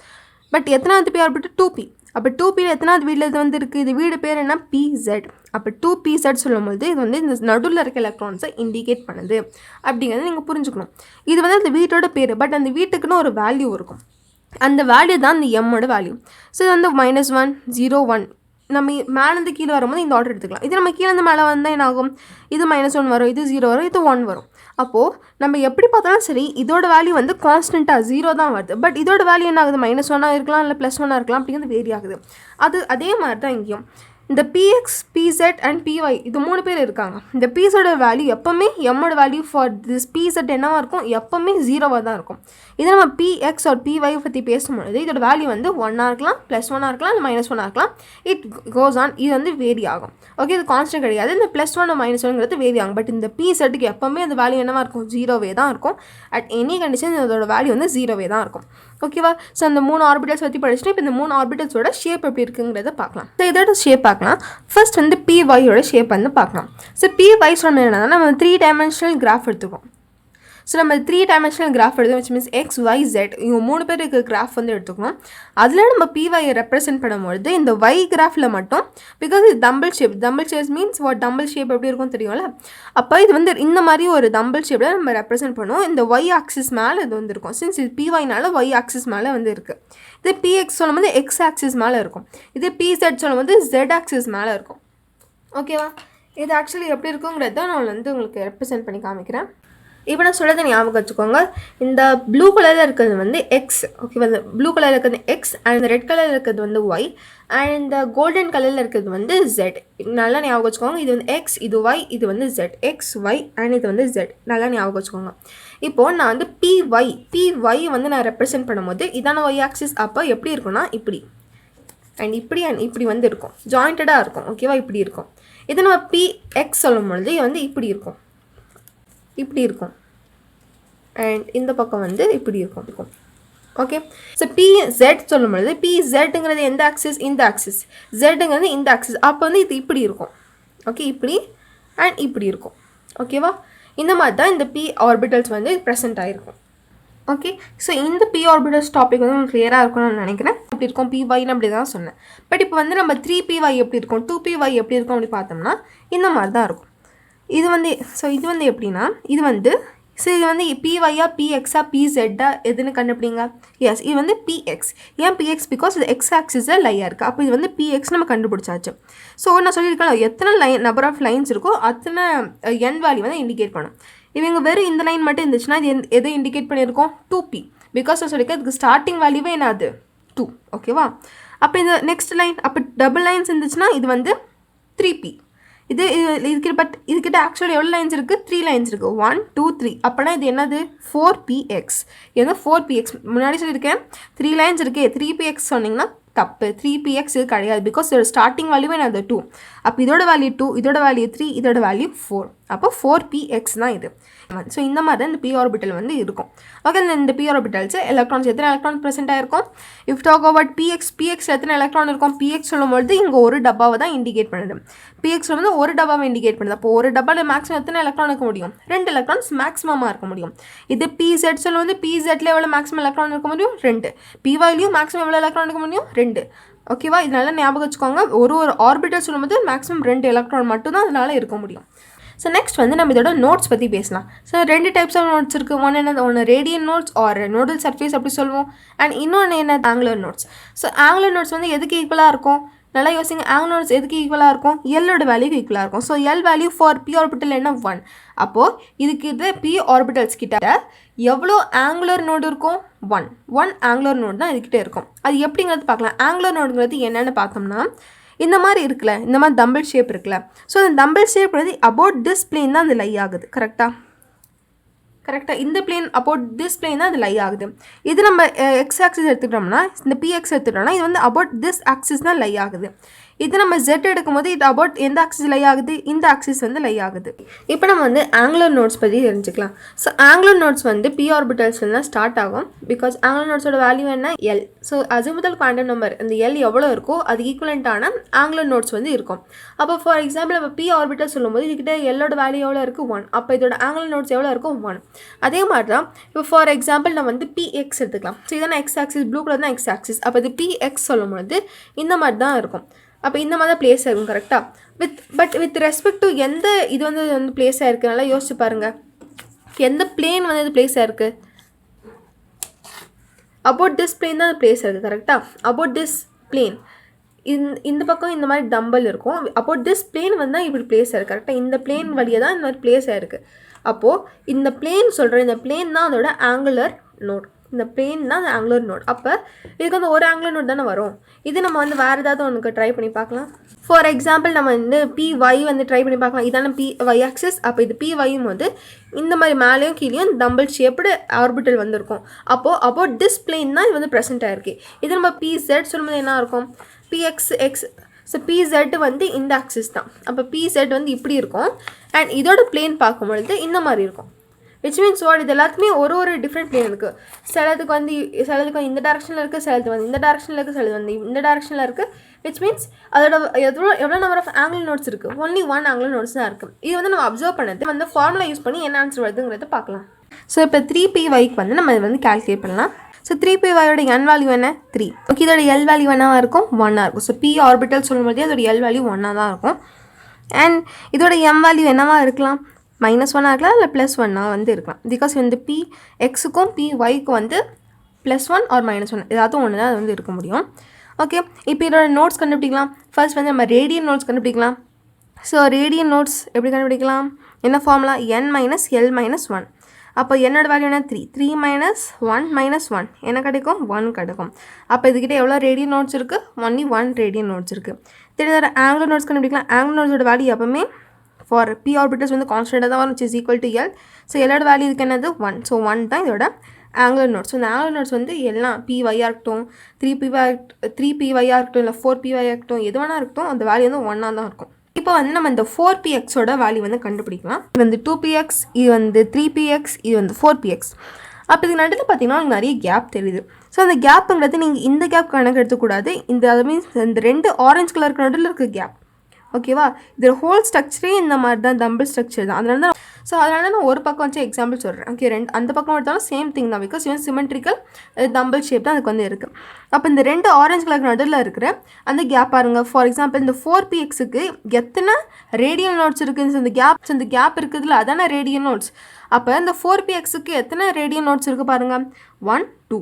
பட் எத்தனாவது p ஆர்பிட்டல் 2p. அப்போ 2pல எத்தனாவது வீட்டில் இது வந்து இருக்குது, இது வீடு பேர் என்ன pz. அப்போ 2pz சொல்லும்போது இது வந்து இந்த நடுவில் இருக்க எலக்ட்ரான்ஸை இண்டிகேட் பண்ணுது அப்படிங்கிறத நீங்கள் புரிஞ்சுக்கணும். இது வந்து அந்த வீட்டோட பேர், பட் அந்த வீட்டுக்குன்னு ஒரு வேல்யூ இருக்கும், அந்த வேல்யூ தான் இந்த எம்மோட வேல்யூ. ஸோ இது வந்து -1 0 1. நம்ம மேலேருந்து கீழே வரும்போது இந்த ஆர்டர் எடுத்துக்கலாம். இது நம்ம கீழேருந்து மேலே வந்தால் என்ன ஆகும், இது -1 வரும், இது 0 வரும், இது 1 வரும். அப்போது நம்ம எப்படி பார்த்தாலும் சரி இதோட வேல்யூ வந்து கான்ஸ்டண்ட்டாக 0 தான் வருது. பட் இதோட வேல்யூ என்ன ஆகுது, -1 இருக்கலாம், இல்லை +1 இருக்கலாம், அப்படிங்கிறது வேரி ஆகுது. அதே மாதிரி தான் இங்கேயும் இந்த px, pz அண்ட் py இது 3 பேர் இருக்காங்க. இந்த pzோட வேல்யூ எப்போவுமே எம்மோட வேல்யூ ஃபார் திஸ் pz என்னவாக இருக்கும், எப்போவுமே 0வாக தான் இருக்கும். இதை நம்ம px ஆர் py பற்றி பேசும்பொழுது இதோட வேல்யூ வந்து 1 இருக்கலாம், +1 இருக்கலாம், இல்லை -1 இருக்கலாம். இட் கோஸ் ஆன், இது வந்து வேரி ஆகும். ஓகே, இது கான்ஸ்டன்ட் கிடையாது. இந்த +1 -1ங்கிறது வேரி ஆகும். பட் இந்த pzக்கு எப்போவுமே அந்த வேல்யூ என்னவாக இருக்கும், 0வே தான் இருக்கும். அட் எனி கண்டிஷன் இதோட வேல்யூ வந்து 0வே தான் இருக்கும். ஓகேவா, ஸோ அந்த 3 ஆர்பிட்டல்ஸ் பற்றி படிச்சுட்டு இப்போ இந்த 3 ஆர்பிட்டல்ஸோட ஷேப் எப்படி இருக்குங்கிறத பார்க்கலாம். ஸோ இதோட ஷேப் பார்க்கலாம். ஃபர்ஸ்ட் வந்து pyயோட ஷேப் வந்து பார்க்கலாம். ஸோ py சொன்ன என்னன்னா நம்ம 3 டைமென்ஷனல் கிராஃப் எடுத்துக்கோம். ஸோ நம்ம 3 டைமென்ஷனல் கிராஃப் எடுத்தோம், which means x, y, z இவங்க 3 பேருக்கு கிராஃப் வந்து எடுத்துக்கணும். அதில் நம்ம pyயை ரெப்ரசென்ட் பண்ணும்பொழுது இந்த y கிராஃபில் மட்டும், பிகாஸ் இது tumble shape means tumble shape எப்படி இருக்கும் தெரியும்ல. அப்போ இது வந்து இந்த மாதிரி ஒரு டம்பிள் ஷேப்பில் நம்ம ரெப்ரசென்ட் பண்ணுவோம். இந்த y ஆக்சிஸ் மேலே இது வந்து இருக்கும். சின்ஸ் இது pyனால y ஆக்சிஸ் மேலே வந்து இருக்குது. இது px சொல்லும்போது x ஆக்சிஸ் மேலே இருக்கும். இது pz சொல்லும்போது z ஆக்சிஸ் மேலே இருக்கும். ஓகேவா, இது ஆக்சுவலி எப்படி இருக்குங்கிறத நான் வந்து உங்களுக்கு ரெப்ரசென்ட் பண்ணி காமிக்கிறேன். இப்போ நான் சொல்கிறத ஞாபகம் வச்சுக்கோங்க. இந்த ப்ளூ கலரில் இருக்கிறது வந்து எக்ஸ். ஓகேவா, இந்த ப்ளூ கலரில் இருக்கிறது எக்ஸ், அண்ட் இந்த ரெட் கலரில் இருக்கிறது வந்து ஒய், அண்ட் இந்த கோல்டன் கலரில் இருக்கிறது வந்து ஜெட். நல்லா ஞாபகம் வச்சுக்கோங்க. இது வந்து எக்ஸ், இது ஒய், இது வந்து ஜெட். எக்ஸ், ஒய் அண்ட் இது வந்து ஜெட். நல்லா ஞாபகம் வச்சுக்கோங்க. இப்போது நான் வந்து py வந்து நான் ரெப்ரசென்ட் பண்ணும்போது இதான ஒய் ஆக்சிஸ். அப்போ எப்படி இருக்குன்னா இப்படி அண்ட் இப்படி வந்து இருக்கும், ஜாயிண்டடாக இருக்கும். ஓகேவா, இப்படி இருக்கும். இது நம்ம px சொல்லும் பொழுது வந்து இப்படி இருக்கும், அண்ட் இந்த பக்கம் வந்து இப்படி இருக்கும். ஓகே, ஸோ pz சொல்லும் பொழுது pzங்கிறது எந்த ஆக்சிஸ், இந்த ஆக்சிஸ், zங்கிறது இந்த ஆக்சிஸ். அப்போ வந்து இது இப்படி இருக்கும். ஓகே, இப்படி அண்ட் இப்படி இருக்கும். ஓகேவா, இந்த மாதிரி தான் இந்த p ஆர்பிட்டல்ஸ் வந்து ப்ரெசென்ட் ஆகிருக்கும். ஓகே, ஸோ இந்த p ஆர்பிட்டல்ஸ் டாபிக் வந்து உங்களுக்கு கிளியராக இருக்கும்னு நான் நினைக்கிறேன். எப்படி இருக்கும் pyன்னு அப்படி தான் சொன்னேன். பட் இப்போ வந்து நம்ம 3py எப்படி இருக்கும், 2py எப்படி இருக்கும் அப்படி பார்த்தோம்னா இந்த மாதிரி தான் இருக்கும். இது வந்து எப்படின்னா இது வந்து pyயா pxஆ pzஆ எதுன்னு கண்டுபிடிங்க. எஸ், இது வந்து px. ஏன் px, பிகாஸ் இது எக்ஸ் ஆக்சிஸில் லையாக இருக்குது. அப்போ இது வந்து px நம்ம கண்டுபிடிச்சாச்சு. ஸோ நான் சொல்லியிருக்கேன் எத்தனை நம்பர் ஆஃப் லைன்ஸ் இருக்கோ அத்தனை n வேல்யூ வந்து இண்டிகேட் பண்ணும். இவங்க வெறும் இந்த லைன் மட்டும் இருந்துச்சுன்னா இது எதை இண்டிகேட் பண்ணியிருக்கோம், 2p. பிகாஸ் நான் சொல்லியிருக்கேன் இதுக்கு ஸ்டார்டிங் வேல்யூவே என்னது 2. ஓகேவா, அப்போ இந்த நெக்ஸ்ட் லைன், அப்போ டபுள் லைன்ஸ் இருந்துச்சுன்னா இது வந்து 3p. இதுக்கிட்ட ஆக்சுவலி எவ்வளோ லைன்ஸ் இருக்குது, 3 லைன்ஸ் இருக்குது. 1 2 3. அப்போனா இது என்னது 4px. இது 4px. முன்னாடி சொல்லியிருக்கேன் 3 லைன்ஸ் இருக்குது, 3px சொன்னிங்கன்னா தப்பு. 3px இது கிடையாது. பிகாஸ் இதோட ஸ்டார்டிங் வேல்யூவே என்னது 2. அப்போ இதோட வேல்யூ 2, இதோட வேல்யூ 3, இதோட வேல்யூ 4. அப்போ 4px தான் இது. ஸோ இந்த மாதிரி தான் இந்த p ஆர்பிட்டல் வந்து இருக்கும். ஓகே, இந்த p ஆர்பிட்டல்ஸ் எலக்ட்ரான்ஸ் எத்தனை எலக்ட்ரான் ப்ரெசென்ட் ஆகிருக்கும். இஃப் டாக் அபவுட் px எத்தனை எலக்ட்ரான் இருக்கும். px சொல்லும்போது இங்கே ஒரு டப்பாவை தான் இண்டிகேட் பண்ணுது. px சொல்லும்போது ஒரு டப்பாவை இண்டிகேட் பண்ணுது. அப்போ ஒரு டப்பாவில் மேக்ஸிமம் எத்தனை எலக்ட்ரான் இருக்க முடியும், 2 எலக்ட்ரான்ஸ் மேக்ஸிமமாக இருக்க முடியும். இது pz சொல்லும்போது pzல எவ்வளோ மேக்ஸிமம் எலக்ட்ரான் இருக்க முடியும், 2. pyலையும் மேக்ஸிமம் எவ்வளோ எலக்ட்ரான் இருக்க முடியும், 2. ஓகேவா, இதனால ஞாபகம் வச்சுக்கோங்க. ஒரு ஆர்பிட்டல் சொல்லும்போது மேக்ஸிமம் 2 எலக்ட்ரான் மட்டும்தான் அதனால இருக்க முடியும். ஸோ நெக்ஸ்ட் வந்து நம்ம இதோட நோட்ஸ் பற்றி பேசலாம். ஸோ 2 டைப்ஸ் ஆஃப் நோட்ஸ் இருக்குது. ஒன்று radian nodes or nodal surface அப்படி சொல்லுவோம். அண்ட் இன்னொன்று என்ன, angular nodes. So angular nodes வந்து எதுக்கு ஈக்குவலாக இருக்கும், நல்லா யோசிங்க. ஆங்குலர் நோட்ஸ் எதுக்கு ஈக்குவலாக இருக்கும், எல்லோட வேல்யூக்கு ஈக்குவலாக இருக்கும். So L value for p orbital என்ன 1. அப்போது இதுக்கு p ஆர்பிட்டல்ஸ் கிட்ட எவ்வளோ ஆங்குலர் நோடு இருக்கும், 1 ஆங்குலர் நோடு தான் இதுக்கிட்ட இருக்கும். அது எப்படிங்கிறது பார்க்கலாம். ஆங்குலர் நோடுங்கிறது என்னென்னு பார்த்தோம்னா இந்த மாதிரி இருக்குல்ல, இந்த மாதிரி டம்பிள் ஷேப் இருக்குல்ல. ஸோ இந்த டம்பிள் ஷேப் வந்து அபவுட் திஸ் பிளேன் தான் அந்த லை ஆகுது. கரெக்டாக கரெக்டாக இந்த பிளேன் அபவுட் திஸ் பிளேன் தான் அது லை ஆகுது. இது நம்ம எக்ஸ் ஆக்சிஸ் எடுத்துக்கிட்டோம்னா இந்த பிஎக்ஸ் எடுத்துக்கிட்டோம்னா இது வந்து அபவுட் திஸ் ஆக்சிஸ் தான் லை ஆகுது. இது நம்ம ஜெட் எடுக்கும்போது இது அபவுட் எந்த ஆக்சிஸ் லை ஆகுது, இந்த ஆக்சிஸ் வந்து லை ஆகுது. இப்போ நம்ம வந்து ஆங்குலர் நோட்ஸ் பற்றி தெரிஞ்சுக்கலாம். ஸோ ஆங்குலர் நோட்ஸ் வந்து பி ஆர்பிட்டல்ஸ்ல தான் ஸ்டார்ட் ஆகும். பிகாஸ் ஆங்குலர் நோட்ஸோட வேல்யூ என்ன, L. So azimuthal quantum number இந்த எல் எவ்வளோ இருக்கோ அது ஈக்குவலண்ட்டான ஆங்குலர் நோட்ஸ் வந்து இருக்கும். அப்போ ஃபார் எக்ஸாம்பிள் நம்ம பி ஆர்பிட்டல் சொல்லும்போது இதுக்கிட்ட எல்லோட வேல்யூ எவ்வளோ இருக்குது, 1. அப்போ இதோட ஆங்குலர் நோட்ஸ் எவ்வளோ இருக்கும், 1. அதே மாதிரி தான் இப்போ ஃபார் எக்ஸாம்பிள் நம்ம வந்து பிஎக்ஸ் எடுத்துக்கலாம். ஸோ இதான எக்ஸ் ஆக்சிஸ், ப்ளூ கலர் தான் எக்ஸ் ஆக்சிஸ். அப்போ இது பிஎக்ஸ் சொல்லும்போது இந்த மாதிரி தான் இருக்கும். அப்போ இந்த மாதிரி தான் பிளேஸ் ஆகும் கரெக்டாக. வித் ரெஸ்பெக்ட் டு எந்த இது வந்து பிளேஸ் ஆகிருக்கு நல்லா யோசிச்சு பாருங்கள். எந்த பிளேன் வந்து இது பிளேஸ் ஆகிருக்கு, அபவுட் திஸ் பிளேன் தான் பிளேஸ் ஆகிருக்கு கரெக்டாக. அபவுட் திஸ் பிளேன் இந்த பக்கம் இந்த மாதிரி டம்பல் இருக்கும். அபவுட் திஸ் பிளேன் வந்து தான் இப்படி பிளேஸ் ஆகிருக்கு கரெக்டாக. இந்த பிளேன் வழியாக தான் இந்த மாதிரி பிளேஸ் ஆகிருக்கு. அப்போது இந்த பிளேன் சொல்கிறேன், இந்த பிளேன் தான் அதோட ஆங்குலர் நோட். இந்த பிளேன் தான் அந்த ஆங்குலர் நோட். அப்போ இதுக்கு வந்து ஒரு ஆங்குலர் நோட் தானே வரும். இது நம்ம வந்து வேறு ஏதாவது ஒன்றுக்கு ட்ரை பண்ணி பார்க்கலாம். ஃபார் எக்ஸாம்பிள் நம்ம வந்து பிஒய் வந்து ட்ரை பண்ணி பார்க்கலாம். இதான பிஒய் ஆக்சிஸ். அப்போ இது பிஒயும் வந்து இந்த மாதிரி மேலேயும் கீழேயும் டம்பிள் ஷேப்டு ஆர்பிட்டல் வந்துருக்கும். அப்போது அபவுட் டிஸ் பிளேன் தான் இது வந்து ப்ரெசென்ட் ஆகிருக்கு. இது நம்ம பிசெட் சொல்லும்போது என்ன இருக்கும், பிஎக்ஸ் எக்ஸ். ஸோ பிசெட் வந்து இந்த ஆக்சிஸ் தான். அப்போ பிசெட் வந்து இப்படி இருக்கும். அண்ட் இதோட பிளேன் பார்க்கும்பொழுது இந்த மாதிரி இருக்கும். விச் மீன்ஸ் வாட், இது எல்லாத்துக்குமே ஒரு டிஃப்ரெண்ட் பிளேன் இருக்குது. சிலதுக்கு வந்து இந்த டேரக்ஷனில் இருக்குது, சிலது வந்து இந்த டேரக்ஷனில் இருக்குது, சிலது வந்து இந்த டேரக்ஷனில் இருக்குது. விச் மீன்ஸ் அதோட எவ்வளோ நம்பர் ஆஃப் ஆங்குலர் நோட்ஸ் இருக்குது, ஒன்லி 1 ஆங்குலர் நோட்ஸ் தான் இருக்குது. இது வந்து நம்ம அப்சர்வ் பண்ணது வந்து ஃபார்முலா யூஸ் பண்ணி என்ன ஆன்சர் வருதுங்கிறத பார்க்கலாம். ஸோ இப்போ 3pyக்கு வந்து நம்ம வந்து கால்குலேட் பண்ணலாம். ஸோ 3pyயோட n வேல்யூ என்ன, 3. ஓகே, இதோட எல் வேல்யூ என்னவாக இருக்கும், 1ஆக இருக்கும். ஸோ p ஆர்பிட்டல் சொல்லும்போது அதோட எல் வேல்யூ 1ஆக தான் இருக்கும். அண்ட் இதோட m வேல்யூ என்னவாக இருக்கலாம், -1 இருக்கலாம் இல்லை +1 வந்து இருக்கலாம். பிகாஸ் வந்து பி எக்ஸுக்கும் பிஒய்க்கு வந்து +1 ஆர் -1 ஏதாவது ஒன்று தான் அது வந்து இருக்க முடியும். ஓகே, இப்போ இதோட நோட்ஸ் கண்டுபிடிக்கலாம். ஃபர்ஸ்ட் வந்து நம்ம ரேடியன் நோட்ஸ் கண்டுபிடிக்கலாம். ஸோ ரேடியன் நோட்ஸ் எப்படி கண்டுபிடிக்கலாம், என்ன ஃபார்முலா, n - l - 1. அப்போ என்னோட வேல்யூ என்ன, 3. 3 - 1 - 1 என்ன கிடைக்கும், 1 கிடைக்கும். அப்போ இதுக்கிட்ட எவ்வளோ ரேடியன் நோட்ஸ் இருக்குது, ஒன்லி 1 ரேடியன் நோட்ஸ் இருக்குது. தெரிஞ்ச ஆங்குலர் நோட்ஸ் கண்டுபிடிக்கலாம். ஆங்குலர் நோட்ஸோட வேல்யூ எப்பவுமே ஃபார் பி ஆர்பிட்டல்ஸ் வந்து கான்ஸ்டன்ட்டாக தான் வரும், which is equal to L. So எல்லோட வேல்யூ இதுக்கு என்னது, 1. ஸோ 1 தான் இதோட ஆங்குலர் நோட்ஸ். ஸோ இந்த ஆங்குலர் நோட்ஸ் வந்து எல்லாம் பிஒய்யாக இருக்கட்டும், 3pyயாக இருக்கட்டும், இல்லை 4pyயாக இருக்கட்டும், எது வேணா இருக்கட்டும், அந்த வேல்யூ வந்து 1ஆக தான் இருக்கும். இப்போ வந்து நம்ம இந்த 4pxோட வேல்யூ வந்து கண்டுபிடிக்கலாம். இது வந்து 2px, இது வந்து 3px, இது வந்து 4px. அப்போ இது நடுவில் பார்த்தீங்கன்னா உங்களுக்கு நிறைய கேப் தெரியுது. ஸோ அந்த கேப்புங்கிறது நீங்கள் இந்த கேப் கணக்கு எடுத்துக்கூடாது. அது மீன்ஸ் இந்த 2 ஆரஞ்சு கலருக்கு நடுவில் இருக்க கேப். ஓகேவா, இதோட ஹோல் ஸ்ட்ரக்சரே இந்த மாதிரி தான், டம்பிள் ஸ்ட்ரக்சர் தான். அதனால தான் நான் ஒரு பக்கம் வச்சு எக்ஸாம்பிள் சொல்கிறேன். ஓகே, அந்த பக்கம் எடுத்தாலும் சேம் திங் தான். பிகாஸ் இவன் சிமெட்ரிக்கல் டம்பிள் ஷேப் தான் அதுக்கு வந்து இருக்குது. அப்போ இந்த 2 ஆரஞ்சு கலர் நடுவில் இருக்கிற அந்த கேப் பாருங்கள். ஃபார் எக்ஸாம்பிள் இந்த 4pxக்கு எத்தனை ரேடியல் நோட்ஸ் இருக்குது, இந்த கேப் இருக்குதுல்ல அதான ரேடியல் நோட்ஸ். அப்போ இந்த 4pxக்கு எத்தனை ரேடியல் நோட்ஸ் இருக்குது பாருங்கள், 1 2.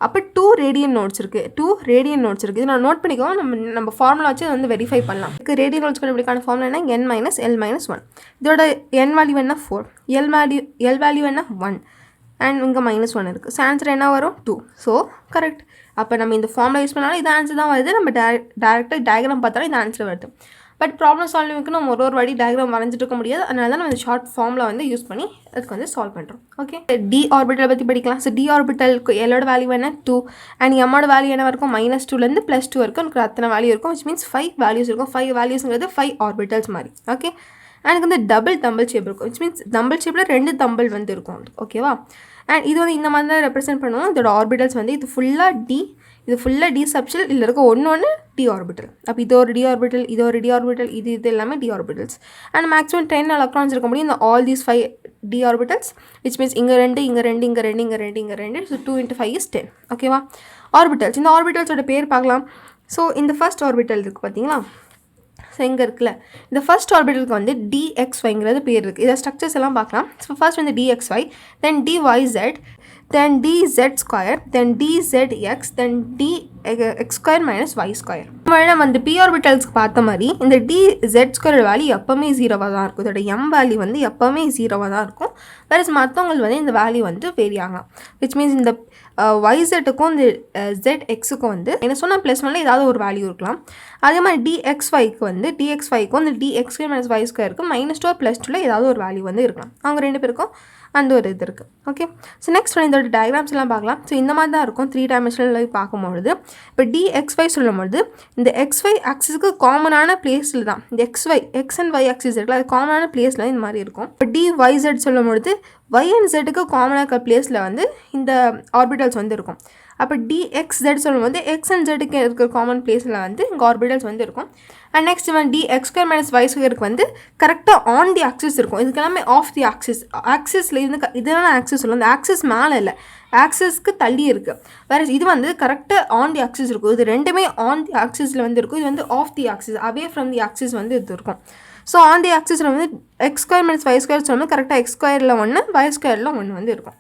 அப்போ 2 ரேடியன் நோட்ஸ் இருக்குது, 2 ரேடியன் நோட்ஸ் இருக்குது. இது நான் நோட் பண்ணிக்கோங்க. நம்ம ஃபார்முலா வச்சு வந்து வெரிஃபை பண்ணலாம். இதுக்கு ரேடியன் நோட்ஸ் கண்டுபிடிக்கான ஃபார்முலா என்ன, n - l - 1. இதோட n வேல்யூ என்ன, 4. எல் வேல்யூ என்ன, 1. அண்ட் இங்கே -1 இருக்குது. ஸோ ஆன்சர் என்ன வரும், 2. So correct. அப்போ நம்ம இந்த ஃபார்முலா யூஸ் பண்ணாலும் இது ஆன்சர் தான் வருது. நம்ம டேரெக்டாக டயக்ராம் பார்த்தாலும் இந்த ஆன்சர் வருது. பட் ப்ராப்ளம் சால்விங்க்கு நம்ம ஒரு வாட்டி டயக்ராம் வரைஞ்சிட்டு இருக்க முடியாது. அதனால தான் நம்ம இந்த ஷார்ட் ஃபார்முலா வந்து யூஸ் பண்ணி அதுக்கு வந்து சால்வ் பண்ணுறோம். ஓகே, டி ஆர்பிட்டல் பற்றி படிக்கலாம். ஸோ டி ஆர்பிட்டலுக்கு எல்லோட வேல்யூ என்ன, 2. அண்ட் எம்மோட வேல்யூ என்ன இருக்கும், -2லேருந்து +2 வரைக்கும் எனக்கு அத்தனை வேல்யூ இருக்கும். விச் மீன்ஸ் 5 வேல்யூஸ் இருக்கும். 5 வேல்யூஸுங்கிறது 5 ஆர்பிட்டல்ஸ் மாதிரி. ஓகே, எனக்கு வந்து டம்பிள் ஷேப் இருக்கும். விச் மீன்ஸ் டம்பிள் ஷேப்பில் 2 டம்பிள் வந்து இருக்கும். ஓகேவா, அண்ட் இது வந்து இந்த மாதிரி தான் ரெப்ரசென்ட் பண்ணுவோம். இதோட ஆர்பிட்டல்ஸ் வந்து இது ஃபுல்லாக டி, இது ஃபுல்லாக டி சப்ஷெல், இதில் இருக்க ஒன்று டி ஆர்பிட்டல். அப்போ இது ஒரு டி ஆர்பிட்டல், இது ஒரு டி ஆர்பிட்டல், இது எல்லாமே D orbitals. And maximum 10 electrons இருக்க முடியும் இந்த all these 5 D orbitals. Which means இங்கே 2, இங்கே 2, இங்கே 2, இங்கே 2, இங்கே 2. So 2 × 5 is 10. ஓகேவா, ஆர்பிட்டல்ஸ். இந்த ஆர்பிட்டல்ஸோட பேர் பார்க்கலாம். ஸோ இந்த ஃபர்ஸ்ட் ஆர்பிட்டல் இருக்குது பார்த்தீங்களா, ஸோ இங்கே இருக்குல்ல, இந்த ஃபர்ஸ்ட் ஆர்பிட்டலுக்கு வந்து dxyங்கிறது பேர் இருக்குது. இதை ஸ்ட்ரக்சர்ஸ் எல்லாம் பார்க்கலாம். ஸோ ஃபர்ஸ்ட் வந்து dxy, தென் dyz, then dz square, then dzx, then dx square - y square. நம்ம வந்து p ஆர்பிட்டல்ஸ்க்கு பார்த்த மாதிரி இந்த dz² வேல்யூ எப்போவுமே 0வாக தான் இருக்கும். இதோட m வேல்யூ வந்து எப்போவுமே 0வாக தான் இருக்கும். வேறு மற்றவங்களுக்கு வந்து இந்த வேல்யூ வந்து வேரி ஆகலாம். விச் மீன்ஸ் இந்த yzக்கும் இந்த zxக்கும் வந்து என்ன சொன்னால் ப்ளஸ் ஒன்ல ஏதாவது ஒரு வேல்யூ இருக்கலாம். அதே மாதிரி dxyக்கு வந்து dxyக்கும் இந்த dx² - y²க்கு -2 +2ல ஏதாவது ஒரு வேல்யூ வந்து இருக்கலாம். அவங்க ரெண்டு பேருக்கும் அந்த ஒரு இது இருக்குது. ஓகே, ஸோ நெக்ஸ்ட் வந்து இதோட டயக்ராம்ஸ் எல்லாம் பார்க்கலாம். ஸோ இந்த மாதிரி தான் இருக்கும் 3 டைமென்ஷனல் பார்க்கும்பொழுது. இப்போ dxy சொல்லும்பொழுது இந்த xy ஆக்சிஸ்க்கு காமனான பிளேஸில் தான் இந்த x அண்ட் y ஆக்சிஸ் இருக்குல்ல, அது காமனான பிளேஸில் இந்த மாதிரி இருக்கும். இப்போ dyz சொல்லும்பொழுது y அண்ட் zக்கு காமனாக இருக்கிற பிளேஸில் வந்து இந்த ஆர்பிட்டல்ஸ் வந்து இருக்கும். அப்போ dxz சொல்லும்போது x அண்ட் zக்கு இருக்கிற காமன் பிளேஸில் வந்து இங்கே ஆர்பிட்டல்ஸ் வந்து இருக்கும். அண்ட் நெக்ஸ்ட் வந்து dx² - y²க்கு வந்து கரெக்டாக ஆன் தி ஆக்சிஸ் இருக்கும். இதுக்கு எல்லாமே ஆஃப் தி ஆக்சிஸில் இருந்து இதெல்லாம் ஆக்சிஸ் சொல்லுவோம். அந்த ஆக்சிஸ் மேலே இல்லை, ஆக்சிஸ்க்கு தள்ளி இருக்குது. வேறு இது வந்து கரெக்டாக ஆன் தி ஆக்சிஸ் இருக்கும். இது ரெண்டுமே ஆன் தி ஆக்சிஸில் வந்து இருக்கும். இது வந்து off the axis, away from the axis வந்து இது இருக்கும். ஸோ ஆன் தி ஆக்சிஸில் வந்து x² - y² சொல்லும்போது கரெக்டாக x² 1 y² 1 வந்து இருக்கும்.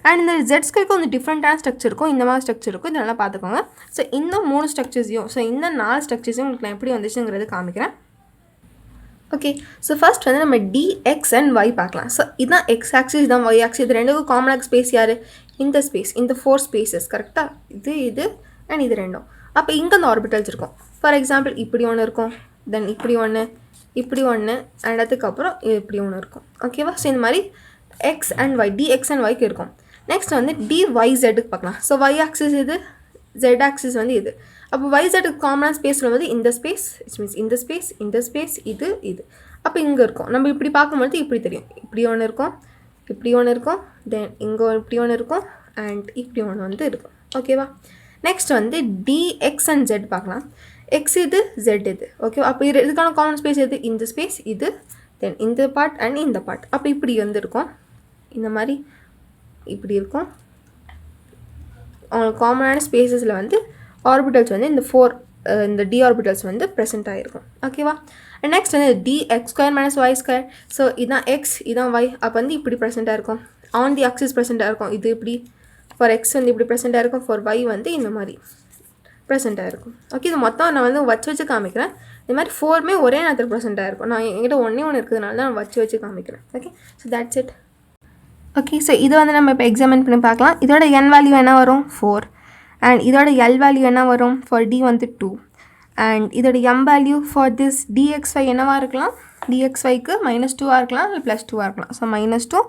அண்ட் இந்த z² வந்து டிஃப்ரெண்ட்டான ஸ்ட்ரக்சர் இருக்கும். இந்த மாதிரி ஸ்ட்ரக்சர் இருக்கும். இதெல்லாம் பார்த்துக்கோங்க. ஸோ இந்த 3 ஸ்ட்ரக்சர்ஸையும் இந்த 4 ஸ்ட்ரக்சர்ஸையும் உங்களுக்கு நான் எப்படி வந்துச்சுங்கிறது காமிக்கிறேன். ஓகே, ஸோ ஃபர்ஸ்ட் வந்து நம்ம dx அண்ட் y பார்க்கலாம். ஸோ இதுதான் x ஆக்சிஸ், இதுதான் y ஆக்சிஸ். இது ரெண்டுக்கும் காமனாக ஸ்பேஸ் யார்? இந்த ஸ்பேஸ், இந்த 4 ஸ்பேசஸ் கரெக்டாக இது அண்ட் இது ரெண்டும். அப்போ இங்கே அந்த ஆர்பிட்டல்ஸ் இருக்கும். ஃபார் எக்ஸாம்பிள் இப்படி ஒன்று இருக்கும், தென் இப்படி ஒன்று அண்ட் அதுக்கப்புறம் இப்படி ஒன்று இருக்கும். ஓகேவா? ஸோ இந்த மாதிரி x and y dx and yக்கு இருக்கும். நெக்ஸ்ட் வந்து dyzக்கு பார்க்கலாம். ஸோ y ஆக்சிஸ் இது, z ஆக்சிஸ் வந்து இது. அப்போ yzக்கு காமனான ஸ்பேஸ் வந்து இந்த ஸ்பேஸ், இட்ஸ் மீன்ஸ் இந்த ஸ்பேஸ் இது. அப்போ இங்கே இருக்கும். நம்ம இப்படி பார்க்கும்போது இப்படி தெரியும். இப்படி ஒன்று இருக்கும், தென் இங்கே இப்படி ஒன்று இருக்கும் அண்ட் இப்படி ஒன்று வந்து இருக்கும். ஓகேவா? நெக்ஸ்ட் வந்து dx அண்ட் z பார்க்கலாம். x இது, z இது. ஓகேவா? அப்போ இதுக்கான காமன் ஸ்பேஸ் எது? இந்த ஸ்பேஸ் இது, தென் இந்த பார்ட் அண்ட் இந்த பார்ட். அப்போ இப்படி வந்து இருக்கும். இந்த மாதிரி இப்படி இருக்கும். அவங்களுக்கு காமனான ஸ்பேஸஸில் வந்து ஆர்பிட்டல்ஸ் வந்து இந்த 4 இந்த d ஆர்பிட்டல்ஸ் வந்து ப்ரெசென்ட் ஆகிருக்கும். ஓகேவா? நெக்ஸ்ட் வந்து dx² - y². ஸோ இதான் x, இதான் y. அப்போ வந்து இப்படி ப்ரெசென்ட்டாக இருக்கும். ஆன் தி ஆக்சிஸ் ப்ரெசென்ட்டாக இருக்கும். இது இப்படி ஃபார் x வந்து இப்படி ப்ரெசென்ட்டாக இருக்கும், ஃபார் y வந்து இந்த மாதிரி ப்ரெசென்ட்டாக இருக்கும். ஓகே, இது மொத்தம் நான் வந்து வச்சு காமிக்கிறேன். இந்த மாதிரி 4மே ஒரே நேரத்தில் ப்ரெசென்ட்டாக இருக்கும். நான் என்கிட்ட ஒன்று இருக்கிறதுனால தான் நான் வச்சு காமிக்கிறேன். Okay, so that's it. Okay, so இது வந்து நம்ம இப்போ எக்ஸாமின் பண்ணி பார்க்கலாம். இதோட n வேல்யூ என்ன வரும்? 4. அண்ட் இதோட l வேல்யூ என்ன வரும்? ஃபார் d வந்து 2. அண்ட் இதோட m value for this dxy என்னவாக இருக்கலாம்? dxyக்கு -2ஆக இருக்கலாம், இல்லை +2ஆக இருக்கலாம். ஸோ -2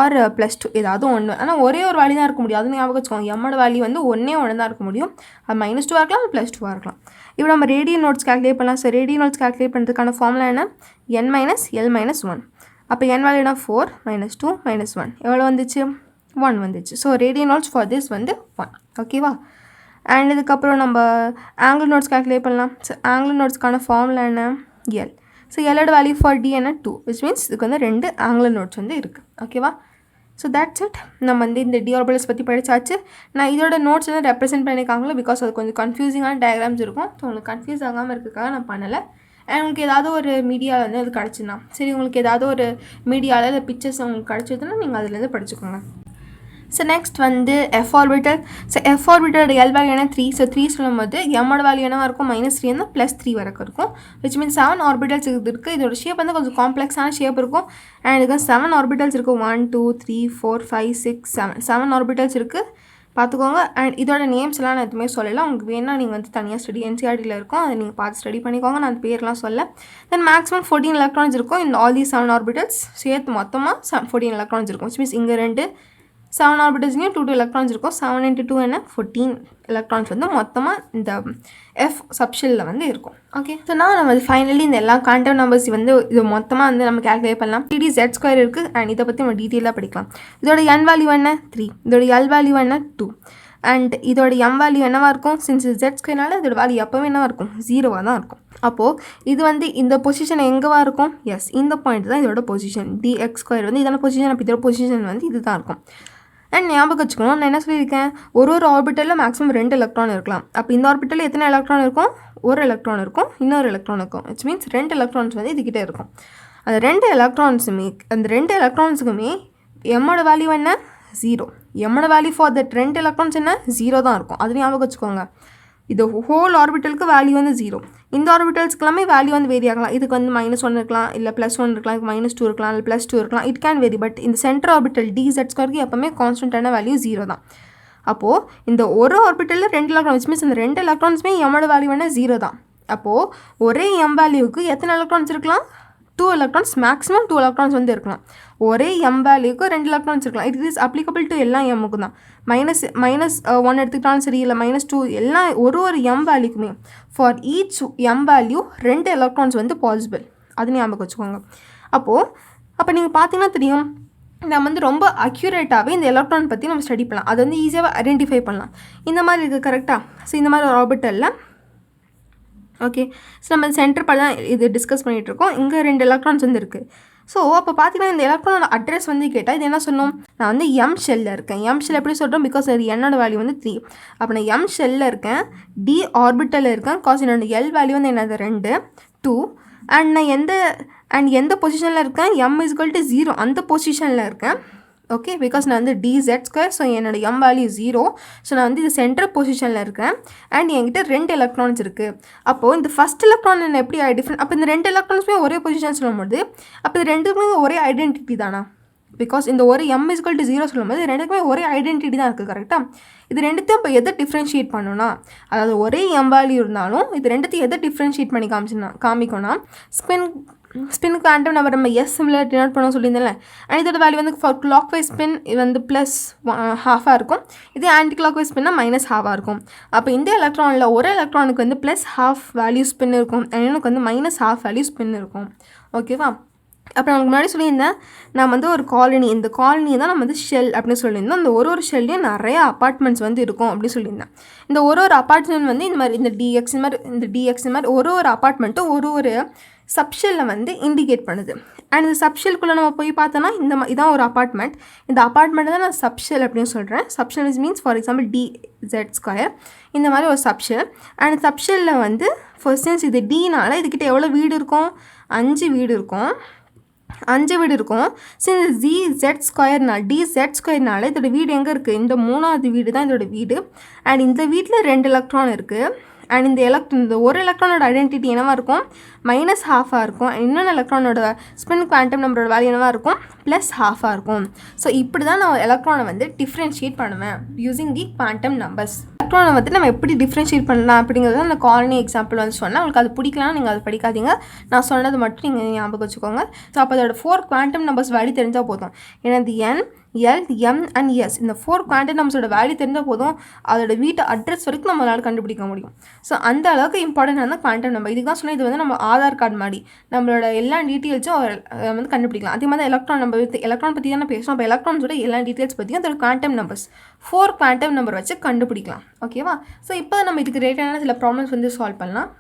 ஆர் +2 ஏதாவது ஒன்று. ஆனால் ஒரே ஒரு வேல்யூ தான் இருக்க முடியும். அது ஞாபகம் வச்சுக்கோங்க. எம்மோட வேல்யூ வந்து ஒன்றே தான் இருக்க முடியும். அது -2ஆக இருக்கலாம், +2ஆக இருக்கலாம். இப்போ நம்ம ரேடியன் நோட்ஸ் கால்குலேட் பண்ணலாம். ஸோ ரேடியன் நோட்ஸ் கால்குலேட் பண்ணுறதுக்கான ஃபார்முலா என்ன? n - l - 1. அப்போ n வேல்யூனா 4 - 2 - 1 எவ்வளோ வந்துச்சு? 1 வந்துச்சு. So radian nodes for this வந்து 1. ஓகேவா? அண்ட் இதுக்கப்புறம் நம்ம ஆங்கிள் நோட்ஸ் கால்குலேட் பண்ணலாம். ஸோ ஆங்கிள் நோட்ஸ்க்கான ஃபார்முலா என்ன? l. ஸோ எல்லோட வேல்யூ ஃபார் d என்ன? 2, விச் மீன்ஸ் இதுக்கு வந்து 2 ஆங்கிள் நோட்ஸ் வந்து இருக்குது. ஓகேவா? So that's it. நம்ம வந்து இந்த d ஆர்பிட்டல்ஸ் பற்றி படித்தாச்சு. நான் இதோட நோட்ஸ் வந்து ரெப்ரசென்ட் பண்ணியிருக்காங்களோ, பிகாஸ் அது கொஞ்சம் கன்ஃபியூசிங்கான டயக்ராம்ஸ் இருக்கும். ஸோ உங்களுக்கு கன்ஃபியூஸ் ஆகாமல் இருக்கிறதுக்காக நான் பண்ணலை. அண்ட் உங்களுக்கு ஏதாவது ஒரு மீடியாவில் வந்து அது கிடச்சிருந்தா சரி, உங்களுக்கு ஏதாவது ஒரு மீடியாவில் இல்லை பிக்சர்ஸ் உங்களுக்கு கிடச்சதுன்னா நீங்கள் அதுலேருந்து படிச்சுக்கோங்க. ஸோ நெக்ஸ்ட் வந்து f orbital. So f ஆர்பிட்டலோட l value என்ன? 3. ஸோ 3 சொல்லும்போது mோட வேல்யூ என்னவாக இருக்கும்? -3 இருந்தால் +3 வரைக்கும் இருக்கும். விச் மீன்ஸ் 7 ஆர்பிட்டல்ஸ் இருக்குது. இதோட ஷேப் வந்து கொஞ்சம் காம்ப்ளெக்ஸான ஷேப் இருக்கும். அண்ட் இதுக்கு 7 ஆர்பிட்டல்ஸ் இருக்கும். 1 2 3 4 5 6 7 ஆர்பிட்டல்ஸ் இருக்குது, பார்த்துக்கோங்க. அண்ட் இதோட நேம்ஸ் எல்லாம் நான் எதுவுமே சொல்லலை. உங்களுக்கு வேணால் நீங்கள் வந்து தனியாக ஸ்டடி NCERTயில் இருக்கும், அதை நீங்கள் பார்த்து ஸ்டடி பண்ணிக்கோங்க. நான் அந்த பேர்லாம் சொல்ல. தென் மேக்ஸிமம் 14 எலக்ட்ரான்ஸ் இருக்கும் இந்த ஆல் தி 7 ஆர்பிட்டல்ஸ் சேர்த்து மொத்தமாக 14 எலக்ட்ரான்ஸ் இருக்கும். விச் மீன்ஸ் இங்கே 2 7 ஆர்பிட்டல்ஸ்லையும் 2 எலக்ட்ரான்ஸ் இருக்கும். 7 × 2 என்ன? 14 எலக்ட்ரான்ஸ் வந்து மொத்தமாக இந்த F சப்ஷெல்லில் வந்து இருக்கும். ஓகே, ஸோ நம்ம ஃபைனலி இந்த எல்லா குவாண்டம் நம்பர்ஸ் வந்து இது மொத்தமாக வந்து நம்ம கேல்குலேட் பண்ணலாம். 3dz² இருக்குது. அண்ட் இதை பற்றி நம்ம டீட்டெயிலாக படிக்கலாம். இதோட n வேல்யூ என்ன? 3. இதோட l வேல்யூ என்ன? 2. அண்ட் இதோட m வேல்யூ என்னவாக இருக்கும்? சின்ஸ் z²னால இதோட வேல்யூ எப்போவே என்னவாக இருக்கும்? 0வாக தான் இருக்கும். அப்போது இது வந்து இந்த பொசிஷன் எங்கேவா இருக்கும்? எஸ், இந்த பாயிண்ட் தான் இதோட பொசிஷன். dx² வந்து இதோட பொசிஷன். அப்போ இதோட பொசிஷன் வந்து இது தான் இருக்கும். அண்ட் ஞாபகம் வச்சுக்கணும், நான் என்ன சொல்லியிருக்கேன்? ஒரு ஆர்பிட்டலில் மேக்ஸிமம் 2 எலக்ட்ரான் இருக்கலாம். அப்போ இந்த ஆர்பிட்டலில் எத்தனை எலக்ட்ரான் இருக்கும்? ஒரு எலக்ட்ரான் இருக்கும், இன்னொரு எலக்ட்ரான் இருக்கும். விச் மீன்ஸ் 2 எலக்ட்ரான்ஸ் வந்து இதுக்கிட்டே இருக்கும். அந்த 2 எலக்ட்ரான்ஸுக்குமே எம்மோட வேல்யூ என்ன? 0. எம்மோட வேல்யூ ஃபார் தட் 2 எலக்ட்ரான்ஸ் என்ன? 0 தான் இருக்கும். அது ஞாபகம் வச்சுக்கோங்க. இது ஹோல் ஆர்பிட்டலுக்கு வேல்யூ வந்து 0. இந்த ஆர்பிட்டல்ஸ்க்கு எல்லாமே வேல்யூ வந்து வேரி ஆகலாம். இதுக்கு வந்து -1 இருக்கலாம், இல்லை +1 இருக்கலாம், இதுக்கு -2 இருக்கலாம், இல்லை +2 இருக்கலாம். It can vary. பட் இந்த சென்டர் ஆர்பிட்டல் dz2க்கு எப்பவுமே கான்ஸ்டன்டான வேல்யூ 0 தான். அப்போது இந்த ஒரு ஆர்பிட்டலில் 2 எலக்ட்ரான்ஸ் மீன்ஸ் இந்த 2 எலக்ட்ரான்ஸுமே எம்மோட வேல்யூ என்ன 0 தான். அப்போது ஒரே எம் வேல்யூவுக்கு எத்தனை எலக்ட்ரான்ஸ் இருக்கலாம்? 2 எலக்ட்ரான்ஸ், மேக்ஸிமம் 2 எலக்ட்ரான்ஸ் வந்து இருக்கலாம். ஒரே எம் வேல்யூக்கு 2 எலக்ட்ரான்ஸ் இருக்கலாம். இட் இஸ் அப்ளிகபிள் டு எல்லா எம்முக்கு தான். -1 எடுத்துக்கிட்டாலும் சரி, இல்லை -2, எல்லாம் ஒரு எம் வேல்யூக்குமே for each M value 2 electrons வந்து பாசிபிள். அது ஞாபகம் வச்சுக்கோங்க. அப்போ நீங்கள் பார்த்தீங்கன்னா தெரியும், நம்ம வந்து ரொம்ப அக்யூரேட்டாகவே இந்த எலக்ட்ரான் பற்றி நம்ம ஸ்டடி பண்ணலாம். அது வந்து ஈஸியாக ஐடென்டிஃபை பண்ணலாம். இந்த மாதிரி இருக்குது கரெக்டாக. ஸோ இந்த மாதிரி ஒரு ஆர்பிட்டலில் ஓகே. ஸோ நம்ம சென்டர் படி தான் இது டிஸ்கஸ் பண்ணிகிட்ருக்கோம். இங்கே 2 எலக்ட்ரான்ஸ் வந்து இருக்குது. ஸோ அப்போ பார்த்தீங்கன்னா இந்த எலக்ட்ரானோட அட்ரஸ் வந்து கேட்டால் இது என்ன சொன்னோம்? நான் வந்து எம் ஷெல்லில் இருக்கேன். எம் ஷெல் எப்படி சொல்கிறோம்? பிகாஸ் அது என்னோட வேல்யூ வந்து 3. அப்போ நான் எம் ஷெல்லில் இருக்கேன், டி ஆர்பிட்டலில் இருக்கேன். காஸ் என்னோட எல் வேல்யூ வந்து என்னது 2, 2. அண்ட் நான் எந்த பொசிஷனில் இருக்கேன்? m = 0 அந்த பொசிஷனில் இருக்கேன். ஓகே, பிகாஸ் நான் வந்து dz2, ஸோ என்னோட m வேல்யூ 0. ஸோ நான் வந்து இது சென்டர் பொசிஷனில் இருக்கேன். அண்ட் என்கிட்ட 2 எலக்ட்ரான்ஸ் இருக்குது. அப்போது இந்த ஃபஸ்ட் எலக்ட்ரான் என்ன எப்படி டிஃப்ரெண்ட்? அப்போ இந்த 2 எலக்ட்ரான்ஸுமே ஒரே பொசிஷன் சொல்லும்போது அப்போ இது ரெண்டுக்குமே ஒரே ஐடென்டிட்டி தானா? பிகாஸ் இந்த ஒரு m = 0 சொல்லும்போது ரெண்டுக்குமே ஒரே ஐடென்டிட்டி தான் இருக்குது கரெக்டாக. இது ரெண்டுத்தையும் இப்போ எதை டிஃப்ரென்ஷியேட் பண்ணணும்னா, அதாவது ஒரே m வேல்யூ இருந்தாலும் இது ரெண்டுத்தையும் எதை டிஃப்ரென்ஷியேட் பண்ணி காமிக்கணும்னா ஸ்பின் குவாண்டம் நம்பர் நம்ம எஸ் சிமிலர் டினோட் பண்ண சொல்லியிருந்தேன்ல. அண்ட் இதோட வேல்யூ வந்து ஃபார் கிளாக் வைஸ் ஸ்பின் இது வந்து +1/2 இருக்கும். இதே ஆன்டி கிளாக் வைஸ் ஸ்பின்னா -1/2 இருக்கும். அப்போ இந்த எலக்ட்ரானில் ஒரு எலக்ட்ரானுக்கு வந்து +1/2 வேல்யூ ஸ்பின் இருக்கும், எனக்கு வந்து -1/2 வேல்யூ ஸ்பின் இருக்கும். ஓகேவா? அப்போ நமக்கு முன்னாடி சொல்லியிருந்தேன், நம்ம வந்து ஒரு காலனி, இந்த காலனி தான் நம்ம வந்து ஷெல் அப்படின்னு சொல்லியிருந்தோம். அந்த ஒரு ஷெல்லையும் நிறைய அப்பார்ட்மெண்ட்ஸ் வந்து இருக்கும் அப்படின்னு சொல்லியிருந்தேன். இந்த ஒரு அப்பார்ட்மெண்ட் வந்து இந்த மாதிரி இந்த டிஎக்ஸ் மாதிரி ஒரு அப்பார்ட்மெண்ட்டும் ஒரு சப்ஷெல்லை வந்து இண்டிகேட் பண்ணுது. அண்ட் இந்த சப்ஷெல்குள்ளே நம்ம போய் பார்த்தோன்னா இதான் ஒரு அப்பார்ட்மெண்ட். இந்த அப்பார்ட்மெண்ட் தான் நான் சப்ஷெல் அப்படின்னு சொல்கிறேன். Subshell means for example dz2 இந்த மாதிரி ஒரு சப்ஷெல். அண்ட் சப்ஷெல்லில் வந்து ஃபர்ஸ்ட் சென்ஸ் இது டினால் இதுக்கிட்ட எவ்வளோ வீடு இருக்கும்? 5 வீடு இருக்கும். 5 வீடு இருக்கும். ஸோ இந்த dz2னால இதோட வீடு எங்கே இருக்குது? இந்த 3வது வீடு தான் இதோட வீடு. அண்ட் இந்த வீட்டில் 2 எலக்ட்ரான் இருக்குது. அண்ட் இந்த ஒரு எலக்ட்ரானோட ஐடென்டிட்டி என்னவாக இருக்கும்? -1/2 இருக்கும். இன்னொன்று எலக்ட்ரானோட ஸ்பின் குவாண்டம் நம்பரோட வேல்யூ என்னவாக இருக்கும்? +1/2 இருக்கும். ஸோ இப்படி தான் நான் எலக்ட்ரானை வந்து டிஃப்ரென்ஷியேட் பண்ணுவேன் யூஸிங் தி குவாண்டம் நம்பர்ஸ். எலக்ட்ரானை வந்து நம்ம எப்படி டிஃப்ரென்ஷியேட் பண்ணலாம் அப்படிங்கிறது அந்த காலனி எக்ஸாம்பிள் வந்து சொன்னால் உங்களுக்கு அது பிடிக்கலாம், நீங்கள் அதை படிக்காதீங்க. நான் சொன்னது மட்டும் நீங்கள் ஞாபகம் வச்சுக்கோங்க. ஸோ அப்போ அதோட 4 குவாண்டம் நம்பர்ஸ் வேல்யூ தெரிஞ்சால் போதும். ஏன்னா இந்த n, L, M and S இந்த 4 குவாண்டம் நம்பர்ஸோட வேல்யூ தெரிஞ்சால் போதும், அதோட வீட்டு அட்ரஸ் வரைக்கும் நம்மளால் கண்டுபிடிக்க முடியும். ஸோ அந்த அளவுக்கு இம்பார்ட்டன்டான குவாண்டம் நம்பர். இதுக்கு தான் சொன்னால் இது வந்து நம்ம ஆதார் கார்டு மாதிரி நம்மளோட எல்லா டீட்டெயில்ஸும் வந்து கண்டுபிடிக்கலாம். அதே மாதிரி எலக்ட்ரான் பற்றி தானே பேசுகிறோம். அப்போ எலக்ட்ரான்ஸோட எல்லா டீட்டெயில்ஸ் பற்றியும் அதோட குவாண்டம் நம்பர்ஸ் 4 குவாண்டம் நம்பர் வச்சு கண்டுபிடிக்கலாம். ஓகேவா? ஸோ இப்போ நம்ம இதுக்கு ரிலேட்டடான சில ப்ராப்ளம்ஸ் வந்து சால்வ் பண்ணலாம்.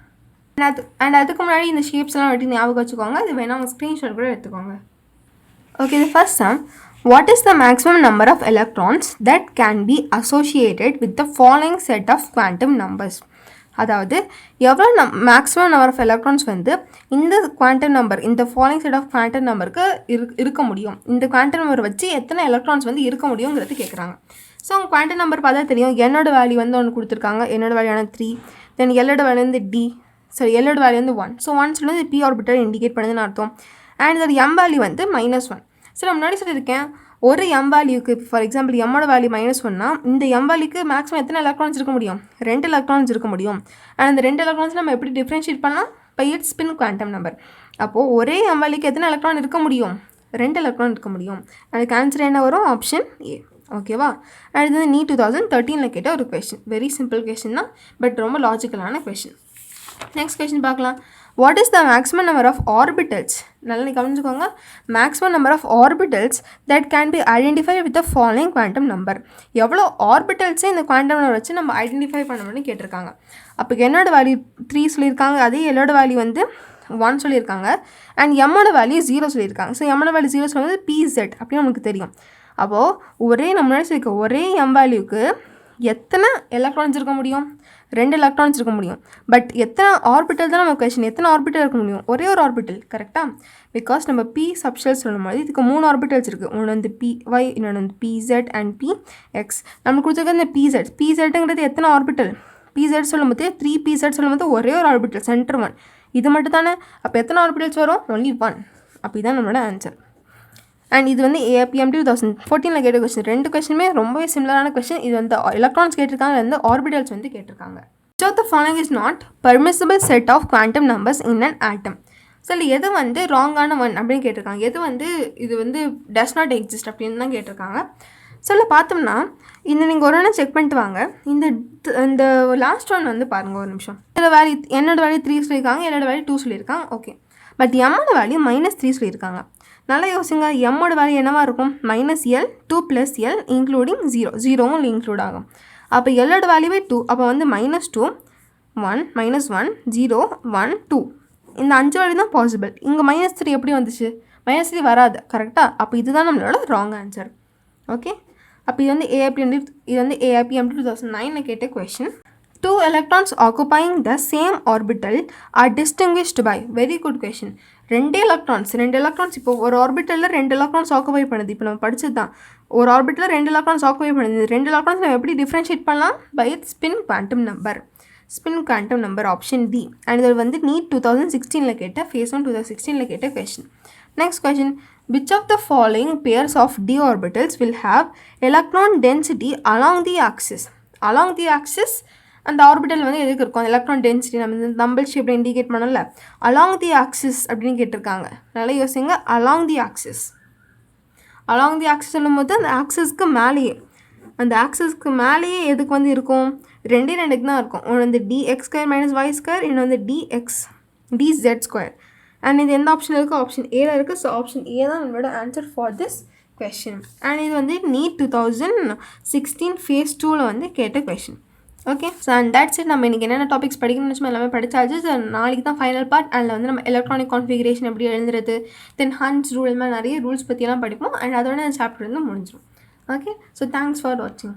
அண்ட் அதுக்கு முன்னாடி இந்த ஷேப்ஸ்லாம் வெட்டி ஞாபகம் வச்சுக்கோங்க. இது வேணால் அவங்க ஸ்க்ரீன்ஷாட் கூட எடுத்துக்கோங்க. Okay, the first sum. What is the maximum number of electrons that can be associated with the following set of quantum numbers? அதாவது எவ்வளோ மேக்ஸிமம் நம்பர் ஆஃப் எலக்ட்ரான்ஸ் வந்து இந்த குவாண்டம் நம்பர், இந்த ஃபாலோயிங் செட் ஆஃப் குவாண்டம் நம்பருக்கு இருக்க முடியும், இந்த quantum number வச்சு எத்தனை எலக்ட்ரான்ஸ் வந்து இருக்க முடியுங்கிறது கேட்குறாங்க. ஸோ அவங்க குவாண்டம் நம்பர் பார்த்தா தெரியும். என்னோட வேல்யூ வந்து ஒன்று கொடுத்துருக்காங்க. என்னோட வேல்யூ 3. தென் எல்லோட வேல்யூ வந்து எல்லோட வேல்யூ வந்து 1. ஸோ 1 சொல்லி பி ஆர்பிட்டல் இண்டிகேட் பண்ணுதுன்னு அர்த்தம். அண்ட் இதோட எம் வேல்யூ வந்து -1. ஸோ நான் முன்னாடி சொல்லியிருக்கேன், ஒரு எம் வேல்யூக்கு ஃபார் எக்ஸாம்பிள் எம்மோட வேல்யூ -1னா இந்த எம் வேல்யூக்கு மேக்ஸிமம் எத்தனை எலக்ட்ரான்ஸ் இருக்க முடியும்? 2 எலக்ட்ரான்ஸ் இருக்க முடியும். அண்ட் அந்த 2 எலக்ட்ரான்ஸ் நம்ம எப்படி டிஃப்ரென்ஷியேட் பண்ணலாம்? By its spin quantum number. அப்போது ஒரே எம் வேல்யூக்கு எத்தனை எலக்ட்ரான் இருக்க முடியும்? 2 எலக்ட்ரான் இருக்க முடியும். அதுக்கு ஆன்சர் என்ன வரும்? Option A. ஓகேவா? அண்ட் இது வந்து நீட் 2013 கேட்ட ஒரு கொஷின். வெரி சிம்பிள் கொஷின் தான், பட் ரொம்ப லாஜிக்கலான கொஷின். நெக்ஸ்ட் கொஷின் பார்க்கலாம். What is the maximum number of orbitals? நல்லா கவனிச்சுக்கோங்க. maximum number of orbitals that can be identified with the following quantum number. எவ்வளோ ஆர்பிட்டல்ஸே இந்த குவாண்டம் நம்பர் வச்சு நம்ம ஐடென்டிஃபை பண்ணணும்னு கேட்டிருக்காங்க. அப்போ என்னோட வேல்யூ 3 சொல்லியிருக்காங்க, அதே எல்லோட வேல்யூ வந்து 1 சொல்லியிருக்காங்க. அண்ட் எம்மோட வேல்யூ 0 சொல்லியிருக்காங்க. ஸோ எம்மோட வேல்யூ 0 சொல்லும்போது PZ அப்படின்னு நமக்கு தெரியும். அப்போது நம்ம முன்னாடி சொல்லியிருக்க ஒரே எம் வேல்யூக்கு எத்தனை எலக்ட்ரான்ஸ் இருக்க முடியும்? 2 எலக்ட்ரான்ஸ் இருக்க முடியும். பட் எத்தனை ஆர்பிட்டல் தான் நம்ம கொஷின், எத்தனை ஆர்பிட்டல் இருக்க முடியும்? ஒரே ஒரு ஆர்பிட்டல். கரெக்டாக? பிகாஸ் நம்ம பி சப்ஷெல் சொல்லும் போது இதுக்கு 3 ஆர்பிட்டல்ஸ் இருக்குது. ஒன்று வந்து PY, இன்னொன்று வந்து PZ அண்ட் PX. நம்மளுக்கு கொடுத்துருக்க இந்த PZங்கிறது எத்தனை ஆர்பிட்டல்? pz சொல்லும்போது 3pz சொல்லும்போது ஒரே ஒரு ஆர்பிட்டல் சென்டர் 1 இது மட்டும் தானே. அப்போ எத்தனை ஆர்பிட்டல்ஸ் வரும்? ஒன்லி 1. அப்போ இதான் நம்மளோட ஆன்சர். அண்ட் இது வந்து AIPMT 2014 கேட்ட கொஸ்டின். 2 கொஸ்டினுமே ரொம்பவே சிமிலரான கொஸ்டின். இது வந்து எலக்ட்ரான்ஸ் கேட்டிருக்காங்க, வந்து ஆர்பிட்டல்ஸ் வந்து கேட்டிருக்காங்க. Which of the following is not permissible set of quantum numbers in an atom? So எது வந்து ராங்கான ஒன் அப்படின்னு கேட்டிருக்காங்க, எது வந்து இது வந்து டஸ் நாட் எக்ஸிஸ்ட் அப்படின்னு தான் கேட்டிருக்காங்க. பார்த்தோம்னா இந்த நீங்கள் ஒரு வேணால் செக் பண்ணிட்டு வாங்க. இந்த லாஸ்ட் ஒன் வந்து பாருங்கள் ஒரு நிமிஷம். இதில் வேல்யூ என்னோட வேல்யூ 3 சொல்லியிருக்காங்க, என்னோட வேல்யூ 2 சொல்லியிருக்காங்க. ஓகே, பட் எம்மோட வேல்யூ -3 சொல்லியிருக்காங்க. நல்லா யோசிங்க, எம்மோட வேல்யூ என்னவாக இருக்கும்? -L 2 + L இன்க்ளூடிங் 0, 0வும் இன்க்ளூட் ஆகும். அப்போ எல்லோட வேல்யூவே 2, அப்போ வந்து -2 1 -1 0 1 2 இந்த 5 வேல்யூ தான் பாசிபிள். இங்கே -3 எப்படி வந்துச்சு? -3 வராது, கரெக்டாக? அப்போ இதுதான் நம்மளோட ராங் ஆன்சர். ஓகே, அப்போ இது வந்து AIPMT 2009 கேட்ட question. 2 electrons occupying the same orbital are distinguished by. Very good question. 2 electrons இப்போ ஒரு ஆர்பிட்டலில் 2 எலக்ட்ரான்ஸ் ஆக்குபை பண்ணுது. இப்போ நம்ம படிச்சது தான், ஒரு ஆர்பிட்டலில் 2 எலக்ட்ரான்ஸ் ஆக்குபை பண்ணுது. 2 எலக்ட்ரான்ஸ் நம்ம எப்படி டிஃப்ரென்ஷியேட் பண்ணலாம்? By spin quantum number option D. And இது வந்து நீட் 2016 கேட்ட, phase 1 2016 கேட்ட question. Next question, which of the following pairs of d orbitals will have electron density along the axis? அந்த orbital வந்து எதுக்கு இருக்கும்? எலக்ட்ரான் டென்சிட்டி நம்ம இந்த நம்பர் ஷேப்பில் இண்டிகேட் பண்ணல, அலாங் தி ஆக்சிஸ் அப்படின்னு கேட்டிருக்காங்க. நல்லா யோசிங்க, அலாங் தி ஆக்சிஸ் சொல்லும்போது அந்த ஆக்சிஸ்க்கு மேலேயே எதுக்கு வந்து இருக்கும்? 2க்கு தான் இருக்கும். ஒன்று வந்து dx² - y², இன்னொன்று வந்து dz². அண்ட் இது எந்த ஆப்ஷனில் இருக்குது? ஆப்ஷன் ஏல இருக்குது. ஸோ ஆப்ஷன் ஏ தான் நம்மளோட answer for this question. And இது வந்து நீட் 2016 phase 2 வந்து கேட்ட question. Okay, so and that's it. நம்ம இன்றைக்கி என்னென்ன டாபிக்ஸ் படிக்கணும்னு வச்சுமா எல்லாமே படித்தாச்சு. ஸோ நாளைக்கு தான் ஃபைனல் பார்ட். அதில் வந்து நம்ம எலக்ட்ரானிக் கான்ஃபிகரேஷன் எப்படி எழுதுறது, தென் ஹன்ஸ் ரூல், இது மாதிரி நிறைய ரூல்ஸ் பற்றியெல்லாம் படிப்போம். அண்ட் அதோட சாப்டர் வந்து முடிஞ்சிடும். ஓகே, ஸோ தேங்க்ஸ் ஃபார் வாட்சிங்.